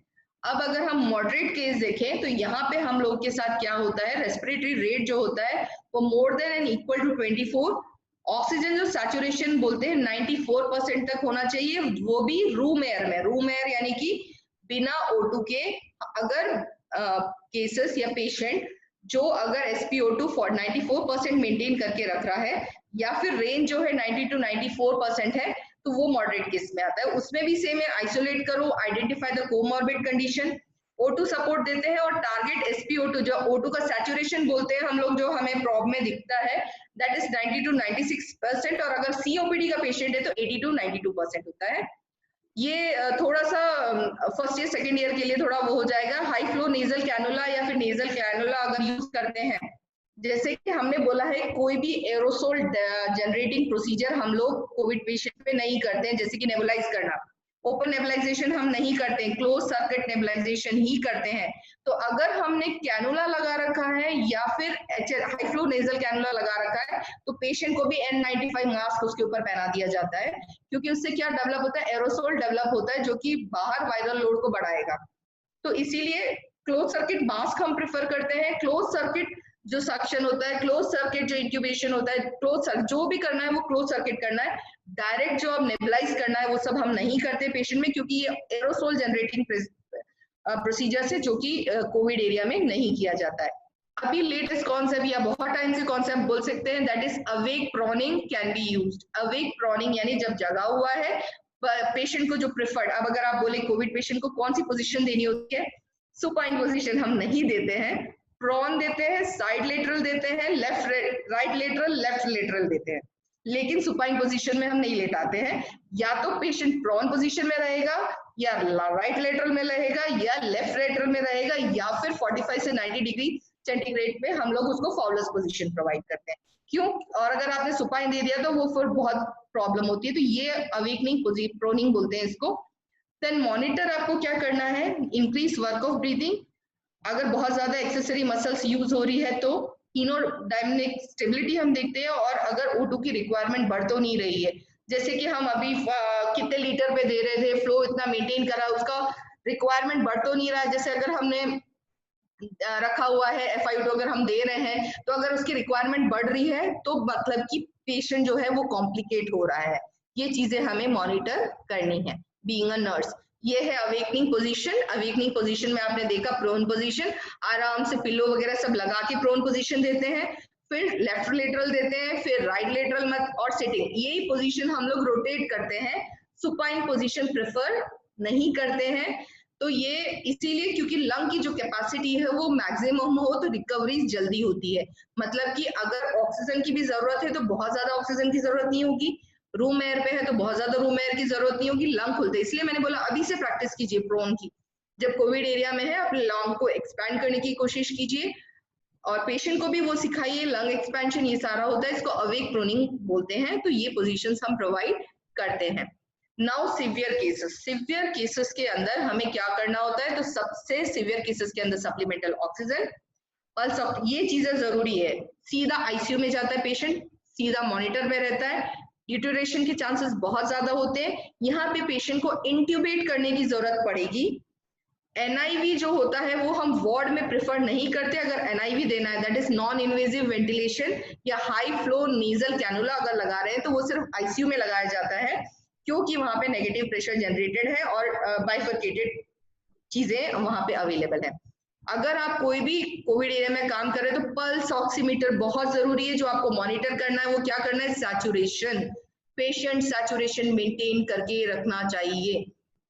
Speaker 2: अब अगर हम मॉडरेट केस देखें तो यहाँ पे हम लोग के साथ क्या होता है, रेस्पिरेटरी रेट जो होता है वो more than and equal to 24, oxygen जो सैचुरेशन बोलते हैं 94% तक होना चाहिए, वो भी रूम एयर में, रूम एयर यानी कि बिना O2 के। अगर केसेस या पेशेंट जो अगर SpO2 94% मेंटेन करके रख रहा है या फिर रेंज जो है 90 to 94% है तो वो मॉडरेट केस में आता है। उसमें भी सेम है, आइसोलेट करो, identify the comorbid condition, O2 support देते हैं और टारगेट SpO2 जो O2 का सैचुरेशन बोलते हैं हम लोग, जो हमें प्रॉब में दिखता है दैट इज 90 to 96%, और अगर COPD का पेशेंट है तो 80 to 92% होता है। ये थोड़ा सा फर्स्ट ईयर सेकेंड ईयर के लिए थोड़ा वो हो जाएगा। हाई फ्लो नेजल कैनुला या फिर नेजल कैनुला अगर यूज करते हैं, जैसे कि हमने बोला है कोई भी एरोसोल जनरेटिंग प्रोसीजर हम लोग कोविड पेशेंट पे नहीं करते हैं, जैसे कि नेबुलाइज करना, ओपन नेबुलाइजेशन हम नहीं करते हैं, क्लोज सर्किट नेबुलाइजेशन ही करते हैं। तो अगर हमने कैनुला लगा रखा है या फिर हाई फ्लो नेजल कैनुला लगा रखा है तो पेशेंट को भी N95 मास्क उसके ऊपर पहना दिया जाता है, क्योंकि उससे क्या डेवलप होता है, एरोसोल डेवलप होता है जो कि बाहर वायरल लोड को बढ़ाएगा। तो इसीलिए क्लोज सर्किट मास्क हम प्रेफर करते हैं। क्लोज सर्किट जो सक्शन होता है, क्लोज सर्किट जो इंक्यूबेशन होता है, क्लोज जो भी करना है वो क्लोज सर्किट करना है। डायरेक्ट जो अब नेबुलाइज करना है वो सब हम नहीं करते पेशेंट में, क्योंकि ये एरोसोल जनरेटिंग प्रोसीजर से जो कि कोविड एरिया में नहीं किया जाता है। अभी लेटेस्ट कॉन्सेप्ट या बहुत टाइम से कॉन्सेप्ट बोल सकते हैं, that is awake proning can be used. Awake proning यानी जब जगा हुआ है पेशेंट को जो प्रिफर्ड, अब अगर आप बोले कोविड पेशेंट को कौन सी पोजीशन देनी होती है, सुपाइन पोजीशन हम नहीं देते हैं, प्रॉन देते हैं, साइड लेटरल देते हैं, left right lateral left lateral देते हैं, लेकिन सुपाइन पोजीशन में हम नहीं लेटाते हैं। या तो पेशेंट प्रॉन पोजीशन में रहेगा या राइट लेटरल में रहेगा या लेफ्ट लेटरल में रहेगा या फिर 45 से 90 डिग्री सेंटीग्रेड में हम लोग उसको फाउलस पोजीशन प्रोवाइड करते हैं। क्यों? और अगर आपने सुपाइन दे दिया तो वो फिर बहुत प्रॉब्लम होती है। तो ये अवेकनिंग प्रोनिंग बोलते हैं इसको। देन मॉनिटर आपको क्या करना है, इंक्रीज वर्क ऑफ ब्रीदिंग, अगर बहुत ज्यादा एक्सेसरी मसल्स यूज हो रही है तो हीमोडायनामिक स्टेबिलिटी हम देखते हैं, और अगर O2 की रिक्वायरमेंट बढ़ तो नहीं रही है, जैसे कि हम अभी कितने लीटर पे दे रहे थे, फ्लो इतना मेंटेन करा, उसका रिक्वायरमेंट बढ़ तो नहीं रहा है। जैसे अगर हमने रखा हुआ है FiO2 अगर हम दे रहे हैं तो अगर उसकी रिक्वायरमेंट बढ़ रही है तो मतलब कि पेशेंट जो है वो कॉम्प्लिकेट हो रहा है। ये चीजें हमें मॉनिटर करनी है बीइंग अ नर्स। ये है अवेकनिंग पोजीशन। अवेकनिंग पोजीशन में आपने देखा प्रोन पोजीशन, आराम से पिलो वगैरह सब लगा के प्रोन पोजीशन देते हैं, फिर लेफ्ट लेटरल देते हैं, फिर राइट लेटरल मत, और सिटिंग। यही पोजीशन हम लोग रोटेट करते हैं, सुपाइन पोजीशन प्रेफर नहीं करते हैं। तो ये इसीलिए क्योंकि लंग की जो कैपेसिटी है वो मैक्सिमम हो तो रिकवरी जल्दी होती है। मतलब कि अगर ऑक्सीजन की भी जरूरत है तो बहुत ज्यादा ऑक्सीजन की जरूरत नहीं होगी, रूम एयर पे है तो बहुत ज्यादा रूम एयर की जरूरत नहीं होगी, लंग खुलते। इसलिए मैंने बोला अभी से प्रैक्टिस कीजिए प्रोन की, जब कोविड एरिया में है अपने लंग को एक्सपैंड करने की कोशिश कीजिए और पेशेंट को भी वो सिखाइए। लंग एक्सपेंशन ये सारा होता है, इसको अवेक प्रोनिंग बोलते हैं। तो ये पोजीशंस हम प्रोवाइड करते हैं। Now severe cases. Severe cases के अंदर हमें क्या करना होता है, तो सबसे सिवियर केसेस के अंदर सप्लीमेंटल ऑक्सीजन और ये चीजें जरूरी है। सीधा आईसीयू में जाता है पेशेंट, सीधा मॉनिटर में रहता है, डिटोरेशन के चांसेस बहुत ज्यादा होते हैं। यहाँ पे पेशेंट को इंट्यूबेट करने की जरूरत पड़ेगी NIV जो होता है वो हम वार्ड में प्रेफर नहीं करते। अगर NIV देना है, that is non invasive ventilation या हाई फ्लो नीजल कैनुला अगर लगा रहे हैं तो वो सिर्फ ICU में लगाया जाता है, क्योंकि वहां पे नेगेटिव प्रेशर जनरेटेड है और बाइफरकेटेड चीजें वहां पे अवेलेबल है। अगर आप कोई भी कोविड एरिया में काम कर रहे हैं तो पल्स ऑक्सीमीटर बहुत जरूरी है। जो आपको मॉनिटर करना है वो क्या करना है, सैचुरेशन, पेशेंट सैचुरेशन मेंटेन करके रखना चाहिए।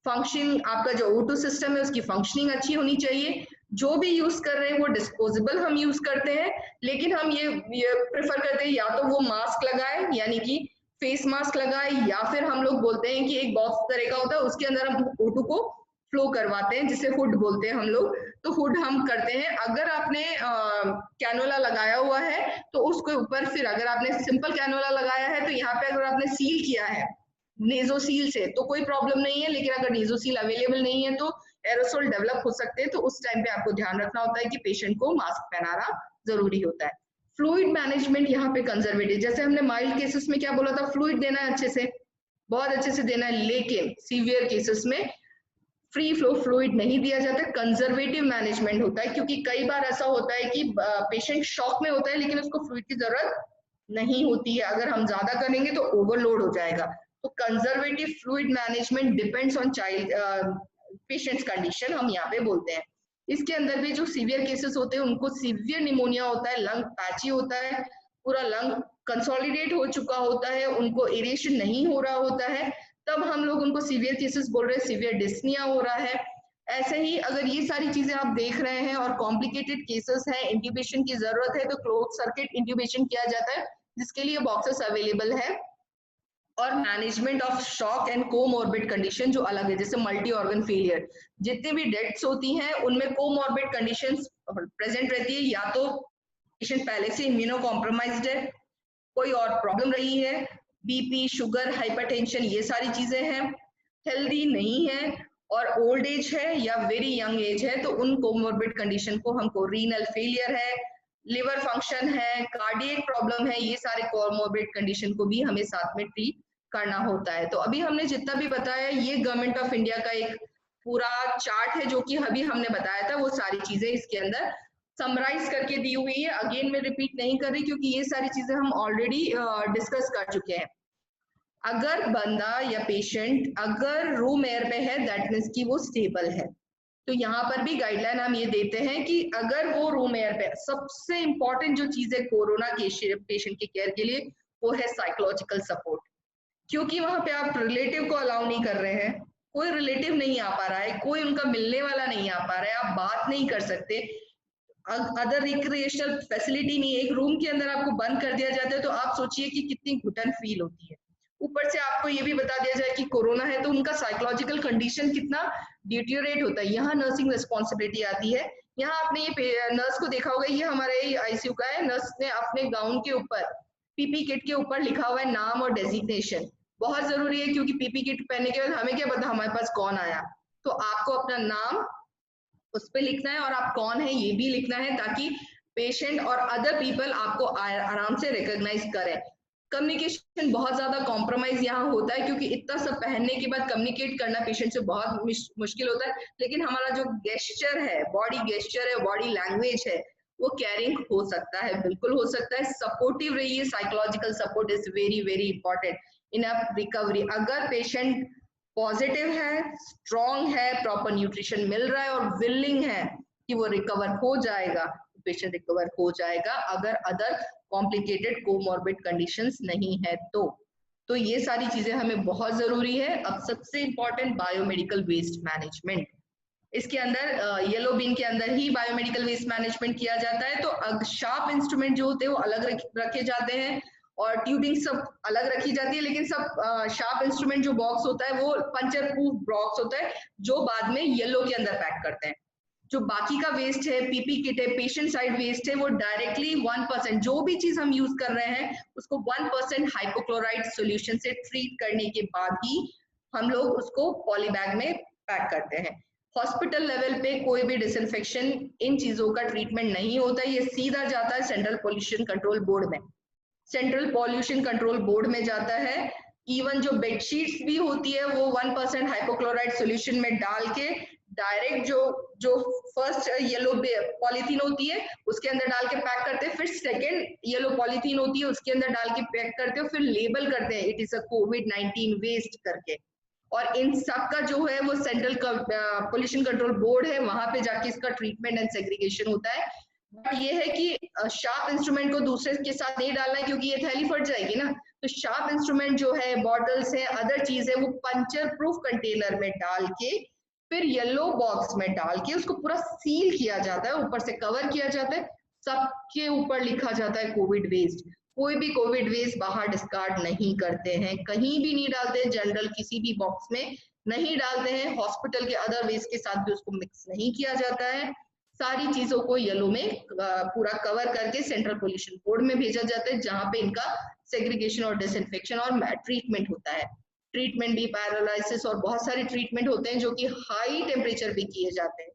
Speaker 2: फंक्शनिंग आपका जो O2 सिस्टम है उसकी फंक्शनिंग अच्छी होनी चाहिए। जो भी यूज कर रहे हैं वो डिस्पोजेबल हम यूज करते हैं, लेकिन हम ये प्रेफर करते हैं या तो वो मास्क लगाए यानी कि फेस मास्क लगाए, या फिर हम लोग बोलते हैं कि एक बॉक्स तरह का होता है उसके अंदर हम O2 को फ्लो करवाते हैं, जिसे हुड बोलते हैं हम लोग। तो हुड हम करते हैं। अगर आपने कैनोला लगाया हुआ है तो उसके ऊपर फिर अगर आपने सिंपल कैनोला लगाया है तो यहाँ पे अगर आपने सील किया है नेजोसील से तो कोई प्रॉब्लम नहीं है, लेकिन अगर नेजोसील अवेलेबल नहीं है तो एरोसोल डेवलप हो सकते हैं। तो उस टाइम पे आपको ध्यान रखना होता है कि पेशेंट को मास्क पहनाना जरूरी होता है। फ्लूइड मैनेजमेंट यहाँ पे कंजर्वेटिव, जैसे हमने माइल्ड केसेस में क्या बोला था, फ्लूइड देना है अच्छे से, बहुत अच्छे से देना है, लेकिन सीवियर केसेस में फ्री फ्लो फ्लूइड नहीं दिया जाता, कंजर्वेटिव मैनेजमेंट होता है। क्योंकि कई बार ऐसा होता है कि पेशेंट शॉक में होता है लेकिन उसको फ्लूइड की जरूरत नहीं होती है, अगर हम ज्यादा करेंगे तो ओवरलोड हो जाएगा। तो conservative fluid management depends on child patients condition हम यहाँ पे बोलते हैं। इसके अंदर भी जो सीवियर केसेस होते हैं उनको सीवियर निमोनिया होता है, लंग पैची होता है, पूरा लंग कंसोलिडेट हो चुका होता है, उनको एरेशन नहीं हो रहा होता है, तब हम लोग उनको सीवियर केसेस बोल रहे हैं, सीवियर डिस्निया हो रहा है। ऐसे ही अगर ये सारी चीजें आप देख रहे हैं और कॉम्प्लिकेटेड केसेस हैं, इंट्यूबेशन की जरूरत है, तो क्लोज सर्किट इंट्यूबेशन किया जाता है, जिसके लिए बॉक्सेस अवेलेबल है। और management of shock and comorbid condition जो अलग है, जैसे मल्टी ऑर्गन फेलियर, जितनी भी डेथ्स होती हैं उनमें कोमॉर्बिड कंडीशंस प्रेजेंट रहती है, या तो पेशेंट पहले से इम्यूनो कॉम्प्रोमाइज्ड है, कोई और प्रॉब्लम रही है, बीपी, शुगर, हाइपरटेंशन, ये सारी चीजें हैं, हेल्दी नहीं है और ओल्ड एज है या वेरी यंग एज है, तो उन कोमॉर्बिड कंडीशन को हमको रीनल फेलियर है, लिवर फंक्शन है, कार्डियक प्रॉब्लम है, ये सारे कोमॉर्बिड कंडीशन को भी हमें साथ में ट्रीट करना होता है। तो अभी हमने जितना भी बताया ये गवर्नमेंट ऑफ इंडिया का एक पूरा चार्ट है जो कि अभी हमने बताया था, वो सारी चीजें इसके अंदर समराइज करके दी हुई है। अगेन मैं रिपीट नहीं कर रही क्योंकि ये सारी चीजें हम ऑलरेडी डिस्कस कर चुके हैं। अगर बंदा या पेशेंट अगर रूम एयर पे है दैट मीन्स कि वो स्टेबल है, तो यहाँ पर भी गाइडलाइन हम ये देते हैं कि अगर वो रूम एयर पे, सबसे इंपॉर्टेंट जो चीज है कोरोना के पेशेंट की केयर के लिए वो है साइकोलॉजिकल सपोर्ट, क्योंकि वहां पे आप रिलेटिव को अलाउ नहीं कर रहे हैं, कोई रिलेटिव नहीं आ पा रहा है, कोई उनका मिलने वाला नहीं आ पा रहा है, आप बात नहीं कर सकते, अदर रिक्रिएशनल फैसिलिटी नहीं है, एक रूम के अंदर आपको बंद कर दिया जाता है, तो आप सोचिए कि कितनी घुटन फील होती है। ऊपर से आपको ये भी बता दिया जाए कि कोरोना है तो उनका साइकोलॉजिकल कंडीशन कितना डिटेरियोरेट होता है। यहाँ नर्सिंग रिस्पॉन्सिबिलिटी आती है। यहाँ आपने ये नर्स को देखा होगा, ये हमारे ICU का है, नर्स ने अपने गाउन के ऊपर PP किट के ऊपर लिखा हुआ है नाम और डेजिग्नेशन, बहुत जरूरी है क्योंकि PP किट पहनने के बाद हमें क्या पता हमारे पास कौन आया, तो आपको अपना नाम उस पर लिखना है और आप कौन है ये भी लिखना है, ताकि पेशेंट और अदर पीपल आपको आराम से रिकॉग्नाइज करें। कम्युनिकेशन बहुत ज्यादा कॉम्प्रोमाइज यहाँ होता है क्योंकि इतना सब पहनने के बाद कम्युनिकेट करना पेशेंट से बहुत मुश्किल होता है, लेकिन हमारा जो गेस्चर है, बॉडी गेस्चर है, बॉडी लैंग्वेज है, वो कैरिंग हो सकता है, बिल्कुल हो सकता है। सपोर्टिव रहिए, psychological support is very very important in a recovery. अगर पेशेंट पॉजिटिव है, स्ट्रॉन्ग है, प्रॉपर न्यूट्रिशन मिल रहा है और विलिंग है कि वो रिकवर हो जाएगा, पेशेंट रिकवर हो जाएगा, अगर अदर कॉम्प्लिकेटेड कोमॉर्बिड कंडीशंस नहीं है तो ये सारी चीजें हमें बहुत जरूरी है। अब सबसे इंपॉर्टेंट बायोमेडिकल वेस्ट मैनेजमेंट, इसके अंदर येलो बीन के अंदर ही बायोमेडिकल वेस्ट मैनेजमेंट किया जाता है। तो शार्प इंस्ट्रूमेंट जो होते हैं वो अलग रखे जाते हैं और ट्यूबिंग सब अलग रखी जाती है, लेकिन सब शार्प इंस्ट्रूमेंट जो बॉक्स होता है वो पंचर प्रूफ बॉक्स होता है जो बाद में येलो के अंदर पैक करते हैं। जो बाकी का वेस्ट है, PP किट है, पेशेंट साइड वेस्ट है, वो डायरेक्टली 1%, जो भी चीज हम यूज कर रहे हैं उसको 1% हाइपोक्लोराइड सोल्यूशन से ट्रीट करने के बाद ही हम लोग उसको पॉलीबैग में पैक करते हैं। हॉस्पिटल लेवल पे कोई भी डिसइंफेक्शन इन चीजों का ट्रीटमेंट नहीं होता, ये सीधा जाता है सेंट्रल पॉल्यूशन कंट्रोल बोर्ड में, सेंट्रल पॉल्यूशन कंट्रोल बोर्ड में जाता है। इवन जो बेडशीट्स भी होती है वो 1% हाइपोक्लोराइड सोल्यूशन में डाल के डायरेक्ट जो फर्स्ट येलो पॉलीथीन होती है उसके अंदर डाल के पैक करते हैं, फिर सेकेंड येलो पॉलीथीन होती है उसके अंदर डाल के पैक करते हैं, फिर लेबल करते हैं इट इज अ कोविड-19 वेस्ट करके। और इन सब का जो है वो सेंट्रल पोल्यूशन कंट्रोल बोर्ड है, वहां पे जाके इसका ट्रीटमेंट एंड सेग्रीगेशन होता है। बट ये है कि शार्प इंस्ट्रूमेंट को दूसरे के साथ नहीं डालना है क्योंकि ये थैली फट जाएगी ना। तो शार्प इंस्ट्रूमेंट जो है, बॉटल्स है, अदर चीज है, वो पंचर प्रूफ कंटेनर में डाल के फिर येलो बॉक्स में डाल के उसको पूरा सील किया जाता है, ऊपर से कवर किया जाता है, सबके ऊपर लिखा जाता है कोविड वेस्ट। कोई भी कोविड वेस्ट बाहर डिस्कार्ड नहीं करते हैं, कहीं भी नहीं डालते हैं, जनरल किसी भी बॉक्स में नहीं डालते हैं, हॉस्पिटल के अदर वेस्ट के साथ भी उसको मिक्स नहीं किया जाता है। सारी चीजों को येलो में पूरा कवर करके सेंट्रल पोल्यूशन बोर्ड में भेजा जाता है, जहां पे इनका सेग्रीगेशन और डिसइंफेक्शन और ट्रीटमेंट होता है। ट्रीटमेंट भी पैरालाइसिस और बहुत सारे ट्रीटमेंट होते हैं जो कि हाई टेम्परेचर भी किए जाते हैं।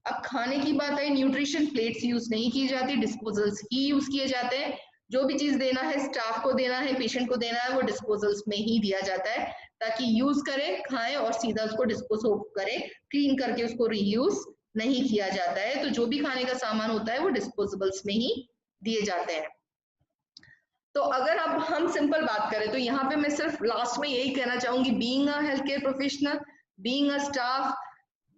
Speaker 2: अब खाने की बात है, न्यूट्रिशन प्लेट्स यूज नहीं की जाती, डिस्पोजल्स ही यूज किए जाते हैं। जो भी चीज देना है, स्टाफ को देना है, पेशेंट को देना है, वो डिस्पोजल्स में ही दिया जाता है ताकि यूज करें, खाएं और सीधा उसको डिस्पोज करें, क्लीन करके उसको रीयूज नहीं किया जाता है। तो जो भी खाने का सामान होता है वो डिस्पोजेबल्स में ही दिए जाते हैं। तो अगर अब हम सिंपल बात करें तो यहाँ पे मैं सिर्फ लास्ट में यही कहना चाहूंगी, being a health care professional, being a staff,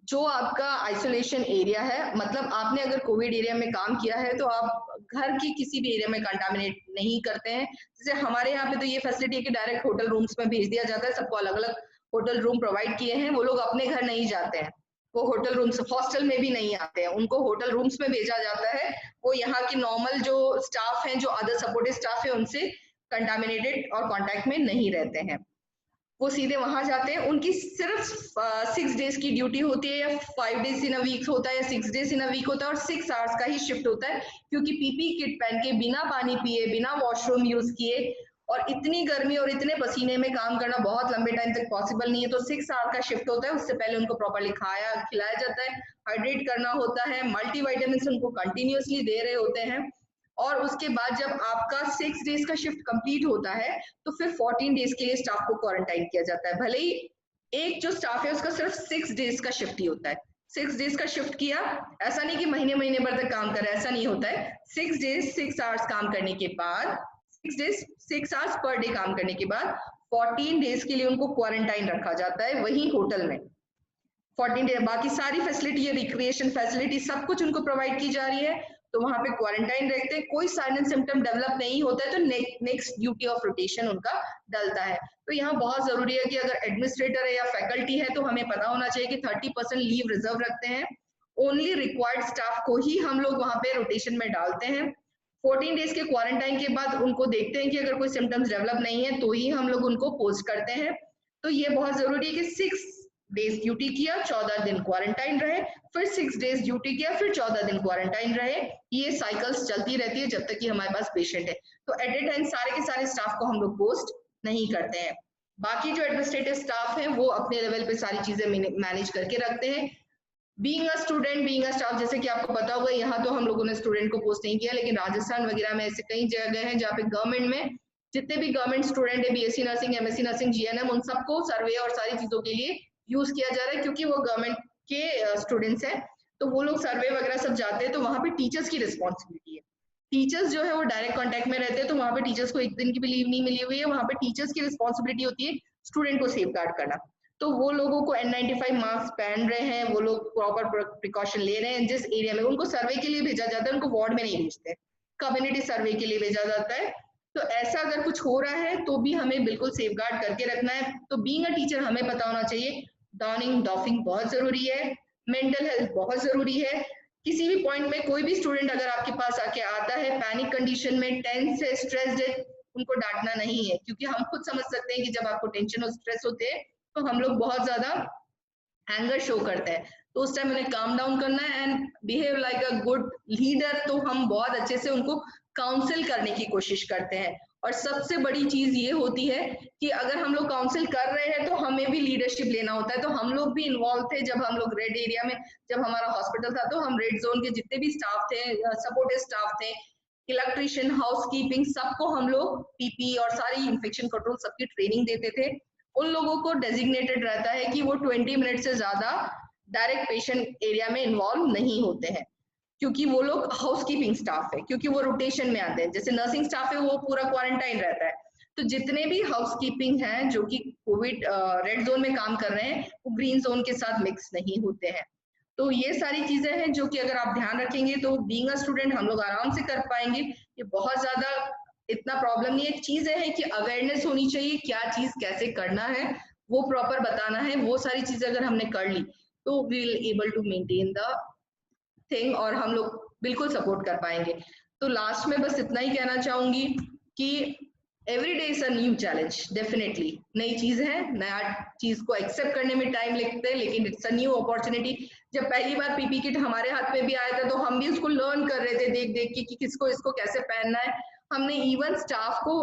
Speaker 2: जो आपका आइसोलेशन एरिया है, मतलब आपने अगर कोविड एरिया में काम किया है तो आप घर की किसी भी एरिया में कंटामिनेट नहीं करते हैं। जैसे हमारे यहाँ पे तो ये फैसिलिटी है कि डायरेक्ट होटल रूम्स में भेज दिया जाता है, सबको अलग अलग होटल रूम प्रोवाइड किए हैं, वो लोग अपने घर नहीं जाते हैं, वो होटल रूम्स, हॉस्टल में भी नहीं आते हैं, उनको होटल रूम्स में भेजा जाता है। वो यहाँ की नॉर्मल जो स्टाफ हैं, जो अदर सपोर्टिव स्टाफ है, उनसे कंटामिनेटेड और कांटेक्ट में नहीं रहते हैं, वो सीधे वहां जाते हैं। उनकी सिर्फ 6 डेज की ड्यूटी होती है, या 5 डेज इन अ वीक होता है, या 6 डेज इन अ वीक होता है, और 6 आवर्स का ही शिफ्ट होता है, क्योंकि पीपी किट पहन के बिना पानी पिए, बिना वॉशरूम यूज किए और इतनी गर्मी और इतने पसीने में काम करना बहुत लंबे टाइम तक पॉसिबल नहीं है। तो 6 आवर का शिफ्ट होता है, उससे पहले उनको प्रॉपर्ली खिलाया जाता है, हाइड्रेट करना होता है, मल्टीविटामिन उनको कंटिन्यूअसली दे रहे होते हैं। और उसके बाद जब आपका 6 डेज का शिफ्ट कंप्लीट होता है तो फिर 14 डेज के लिए स्टाफ को क्वारंटाइन किया जाता है। भले ही एक जो स्टाफ है उसका सिर्फ 6 डेज का शिफ्ट ही होता है, 6 डेज का शिफ्ट किया, ऐसा नहीं कि महीने महीने भर तक काम कर रहा है, ऐसा नहीं होता है। 6 डेज 6 आवर्स काम करने के बाद, 6 डेज 6 आवर्स पर डे काम करने के बाद 14 डेज के लिए उनको क्वारंटाइन रखा जाता है वही होटल में। 14 डेज बाकी सारी फैसिलिटी, रिक्रिएशन फैसिलिटी सब कुछ उनको प्रोवाइड की जा रही है, तो वहां पे क्वारंटाइन रहते हैं। कोई साइन एंड सिम्टम डेवलप नहीं होता है तो नेक्स्ट ड्यूटी ऑफ रोटेशन उनका डलता है। तो यहाँ बहुत जरूरी है कि अगर एडमिनिस्ट्रेटर है या फैकल्टी है तो हमें पता होना चाहिए कि 30% लीव रिजर्व रखते हैं, ओनली रिक्वायर्ड स्टाफ को ही हम लोग वहां पे रोटेशन में डालते हैं। 14 डेज के क्वारंटाइन के बाद उनको देखते हैं कि अगर कोई सिम्टम्स डेवलप नहीं है तो ही हम लोग उनको पोस्ट करते हैं। तो ये बहुत जरूरी है कि 6 डेज ड्यूटी किया, 14 दिन क्वारंटाइन रहे, फिर 6 डेज ड्यूटी किया, फिर 14 दिन क्वारंटाइन रहे। ये साइकिल्स चलती रहती है जब तक कि हमारे पास पेशेंट है। तो एट ए टाइम सारे के सारे स्टाफ को हम लोग पोस्ट नहीं करते हैं। बाकी जो एडमिनिस्ट्रेटिव स्टाफ है वो अपने लेवल पे सारी चीजें मैनेज करके रखते हैं। Being a student, being a staff, जैसे कि आपको पता होगा यहाँ तो हम लोगों ने स्टूडेंट को पोस्ट नहीं किया, लेकिन राजस्थान वगैरह में ऐसे कई जगह हैं जहाँ पे गवर्नमेंट में जितने भी गवर्नमेंट स्टूडेंट है, BSc nursing, MSc nursing, GNM, उन सबको सर्वे और सारी चीजों के लिए यूज किया जा रहा है, क्योंकि वो गवर्नमेंट के स्टूडेंट्स हैं तो वो लोग सर्वे वगैरह सब जाते हैं, तो वहां पे टीचर्स की रिस्पॉन्सिबिलिटी है। टीचर्स जो है वो डायरेक्ट कांटेक्ट में रहते हैं, तो वहां पे टीचर्स को एक दिन की भी लीव नहीं मिली हुई है, वहां पे टीचर्स की रिस्पॉन्सिबिलिटी होती है स्टूडेंट को सेफ गार्ड करना। तो वो लोगों को N95 मास्क पहन रहे हैं, वो लोग प्रॉपर प्रिकॉशन ले रहे हैं। जिस एरिया में उनको सर्वे के लिए भेजा जाता है, उनको वार्ड में नहीं भेजते, कम्युनिटी सर्वे के लिए भेजा जाता है। तो ऐसा अगर कुछ हो रहा है तो भी हमें बिल्कुल सेफ गार्ड करके रखना है। तो बीइंग अ टीचर हमें पता होना चाहिए डॉनिंग डॉफिंग बहुत जरूरी है, मेंटल हेल्थ बहुत जरूरी है। किसी भी पॉइंट में कोई भी स्टूडेंट अगर आपके पास आके आता है पैनिक कंडीशन में, टेंस है, स्ट्रेस्ड है, उनको डांटना नहीं है, क्योंकि हम खुद समझ सकते हैं कि जब आपको टेंशन और स्ट्रेस होते हैं तो हम लोग बहुत ज्यादा एंगर शो करते हैं, तो उस टाइम उन्हें काम डाउन करना है and behave like a good leader. तो हम बहुत अच्छे से उनको काउंसिल करने की कोशिश करते हैं। और सबसे बड़ी चीज ये होती है कि अगर हम लोग काउंसिल कर रहे हैं तो हमें भी लीडरशिप लेना होता है। तो हम लोग भी इन्वॉल्व थे जब हम लोग रेड एरिया में, जब हमारा हॉस्पिटल था, तो हम रेड जोन के जितने भी स्टाफ थे, सपोर्टिव स्टाफ थे, इलेक्ट्रिशियन, हाउसकीपिंग, सबको हम लोग पीपी और सारी इन्फेक्शन कंट्रोल सबकी ट्रेनिंग देते थे। उन लोगों को डेजिग्नेटेड रहता है कि वो 20 मिनट से ज्यादा डायरेक्ट पेशेंट एरिया में इन्वॉल्व नहीं होते हैं, क्योंकि वो लोग हाउसकीपिंग स्टाफ है, क्योंकि वो रोटेशन में आते हैं। जैसे नर्सिंग स्टाफ है वो पूरा क्वारंटाइन रहता है, तो जितने भी हाउसकीपिंग हैं जो कि कोविड रेड जोन में काम कर रहे हैं वो ग्रीन जोन के साथ मिक्स नहीं होते हैं। तो ये सारी चीजें हैं जो कि अगर आप ध्यान रखेंगे तो बीइंग अ स्टूडेंट हम लोग आराम से कर पाएंगे। ये बहुत ज्यादा इतना प्रॉब्लम नहीं है। चीज है कि अवेयरनेस होनी चाहिए, क्या चीज कैसे करना है वो प्रॉपर बताना है। वो सारी चीजें अगर हमने कर ली तो we will able to maintain the thing और हम लोग बिल्कुल सपोर्ट कर पाएंगे। तो लास्ट में बस इतना ही कहना चाहूंगी कि every day is a new challenge. Definitely नई चीज है, नया चीज को एक्सेप्ट करने में टाइम लगता है, लेकिन इट्स अ न्यू अपॉर्चुनिटी। जब पहली बार पीपी किट हमारे हाथ में भी आया था तो हम भी उसको लर्न कर रहे थे देख देख के कि किसको इसको कैसे पहनना है। हमने इवन स्टाफ को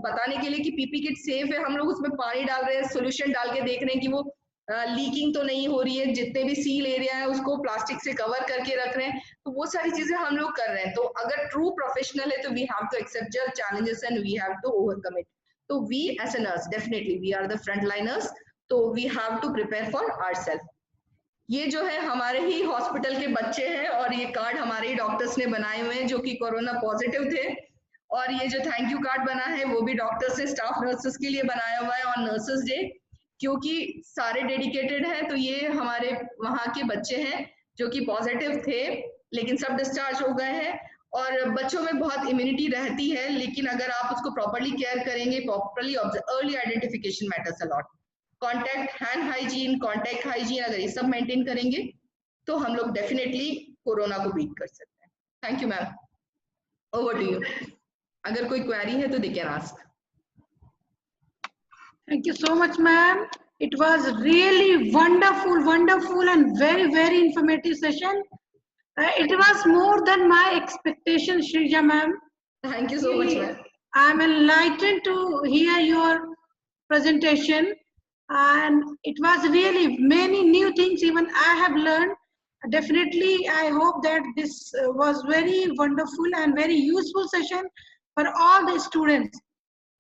Speaker 2: बताने के लिए कि पीपी किट सेफ है, हम लोग उसमें पानी डाल रहे हैं, सोल्यूशन डाल के देख रहे हैं कि वो लीकिंग तो नहीं हो रही है, जितने भी सील एरिया है उसको प्लास्टिक से कवर करके रख रहे हैं। तो वो सारी चीजें हम लोग कर रहे हैं। तो अगर ट्रू प्रोफेशनल है तो we have to accept the challenges and we have to overcome it. तो we as a nurse definitely we are the front liners, तो we have to prepare for ourselves. ये जो है हमारे ही हॉस्पिटल के बच्चे हैं और ये कार्ड हमारे ही डॉक्टर्स ने बनाए हुए हैं जो कि कोरोना पॉजिटिव थे। और ये जो थैंक यू कार्ड बना है वो भी डॉक्टर्स ने स्टाफ नर्सेस के लिए बनाया हुआ है ऑन नर्सेस डे, क्योंकि सारे डेडिकेटेड हैं। तो ये हमारे वहाँ के बच्चे हैं जो कि पॉजिटिव थे लेकिन सब डिस्चार्ज हो गए हैं। और बच्चों में बहुत इम्यूनिटी रहती है, लेकिन अगर आप उसको प्रॉपरली केयर करेंगे, properly early identification matters a lot. Contact hand hygiene, contact hygiene अगर ये सब मेंटेन करेंगे तो हम लोग डेफिनेटली कोरोना को बीट कर सकते हैं। Thank you ma'am, over to you. अगर कोई क्वेरी है तो they can ask.
Speaker 1: Thank you so much, ma'am. It was really wonderful and very informative session. It was more than my expectation, Shrija ma'am.
Speaker 2: Thank you so much, ma'am.
Speaker 1: I'm enlightened to hear your presentation, and it was really many new things even I have learned. Definitely, I hope that this was very wonderful and very useful session for all the students.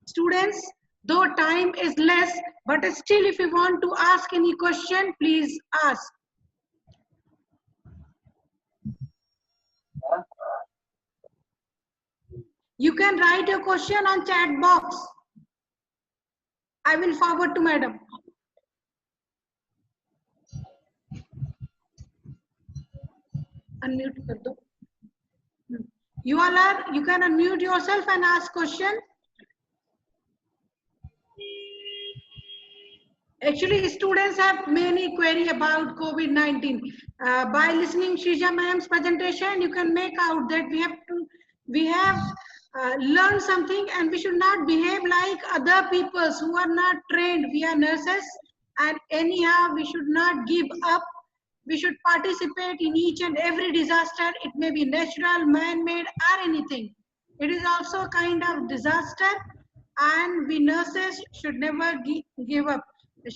Speaker 1: Students, though time is less, but still if you want to ask any question, please ask. You can write your question on chat box. I will forward to madam. Unmute kar do. You all are, you can unmute yourself and ask question. Actually, students have many query about COVID-19. By listening Shrija ma'am's presentation, you can make out that we have learned something, and we should not behave like other people who are not trained. We are nurses, and anyhow, we should not give up. We should participate in each and every disaster. It may be natural, man-made, or anything. It is also a kind of disaster, and we nurses should never give up.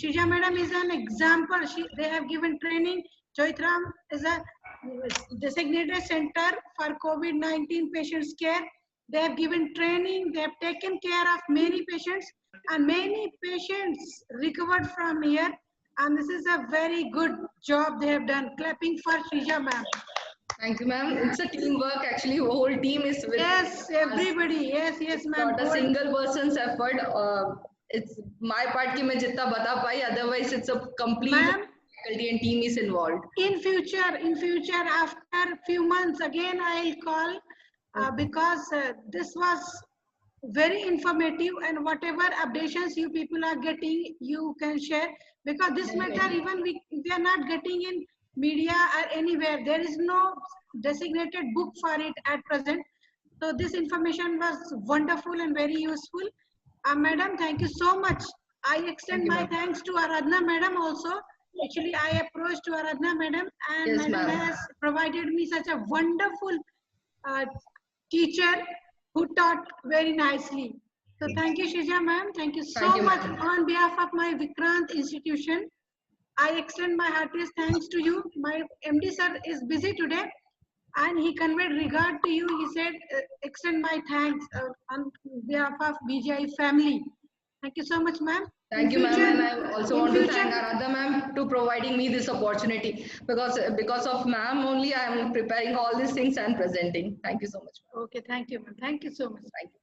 Speaker 1: Shrija madam is an example. They have given training. Chaitram is a designated center for COVID-19 patients care. They have given training. They have taken care of many patients, and many patients recovered from here. And this is a very good job they have done. Clapping for Shrija ma'am.
Speaker 2: Thank you, ma'am. It's a teamwork. Actually, the whole team is with.
Speaker 1: Yes, everybody. Yes, ma'am.
Speaker 2: Not a single person's effort. It's my part ki main jitna bata pai. Otherwise, it's a complete faculty and team is involved.
Speaker 1: In future, after a few months, again I'll call because this was very informative, and whatever updations you people are getting, you can share, because this matter even we are not getting in media or anywhere. There is no designated book for it at present. So this information was wonderful and very useful. Madam, thank you so much. I extend my thanks to Aradhana madam also. Actually, I approached to Aradhana madam, and
Speaker 2: yes,
Speaker 1: madam has provided me such a wonderful teacher who taught very nicely. So thank you, Shrija ma'am. Thank you so much. On behalf of my Vikrant institution, I extend my heartiest thanks to you. My MD sir is busy today, and he conveyed regard to you. He said, extend my thanks on behalf of BGI family. Thank you so much, ma'am.
Speaker 2: Thank you, ma'am, and I also want to thank Aradha ma'am to providing me this opportunity, because of ma'am only I am preparing all these things and presenting. Thank you so much.
Speaker 1: Okay, thank you, ma'am. Thank you so much.
Speaker 2: Thank you.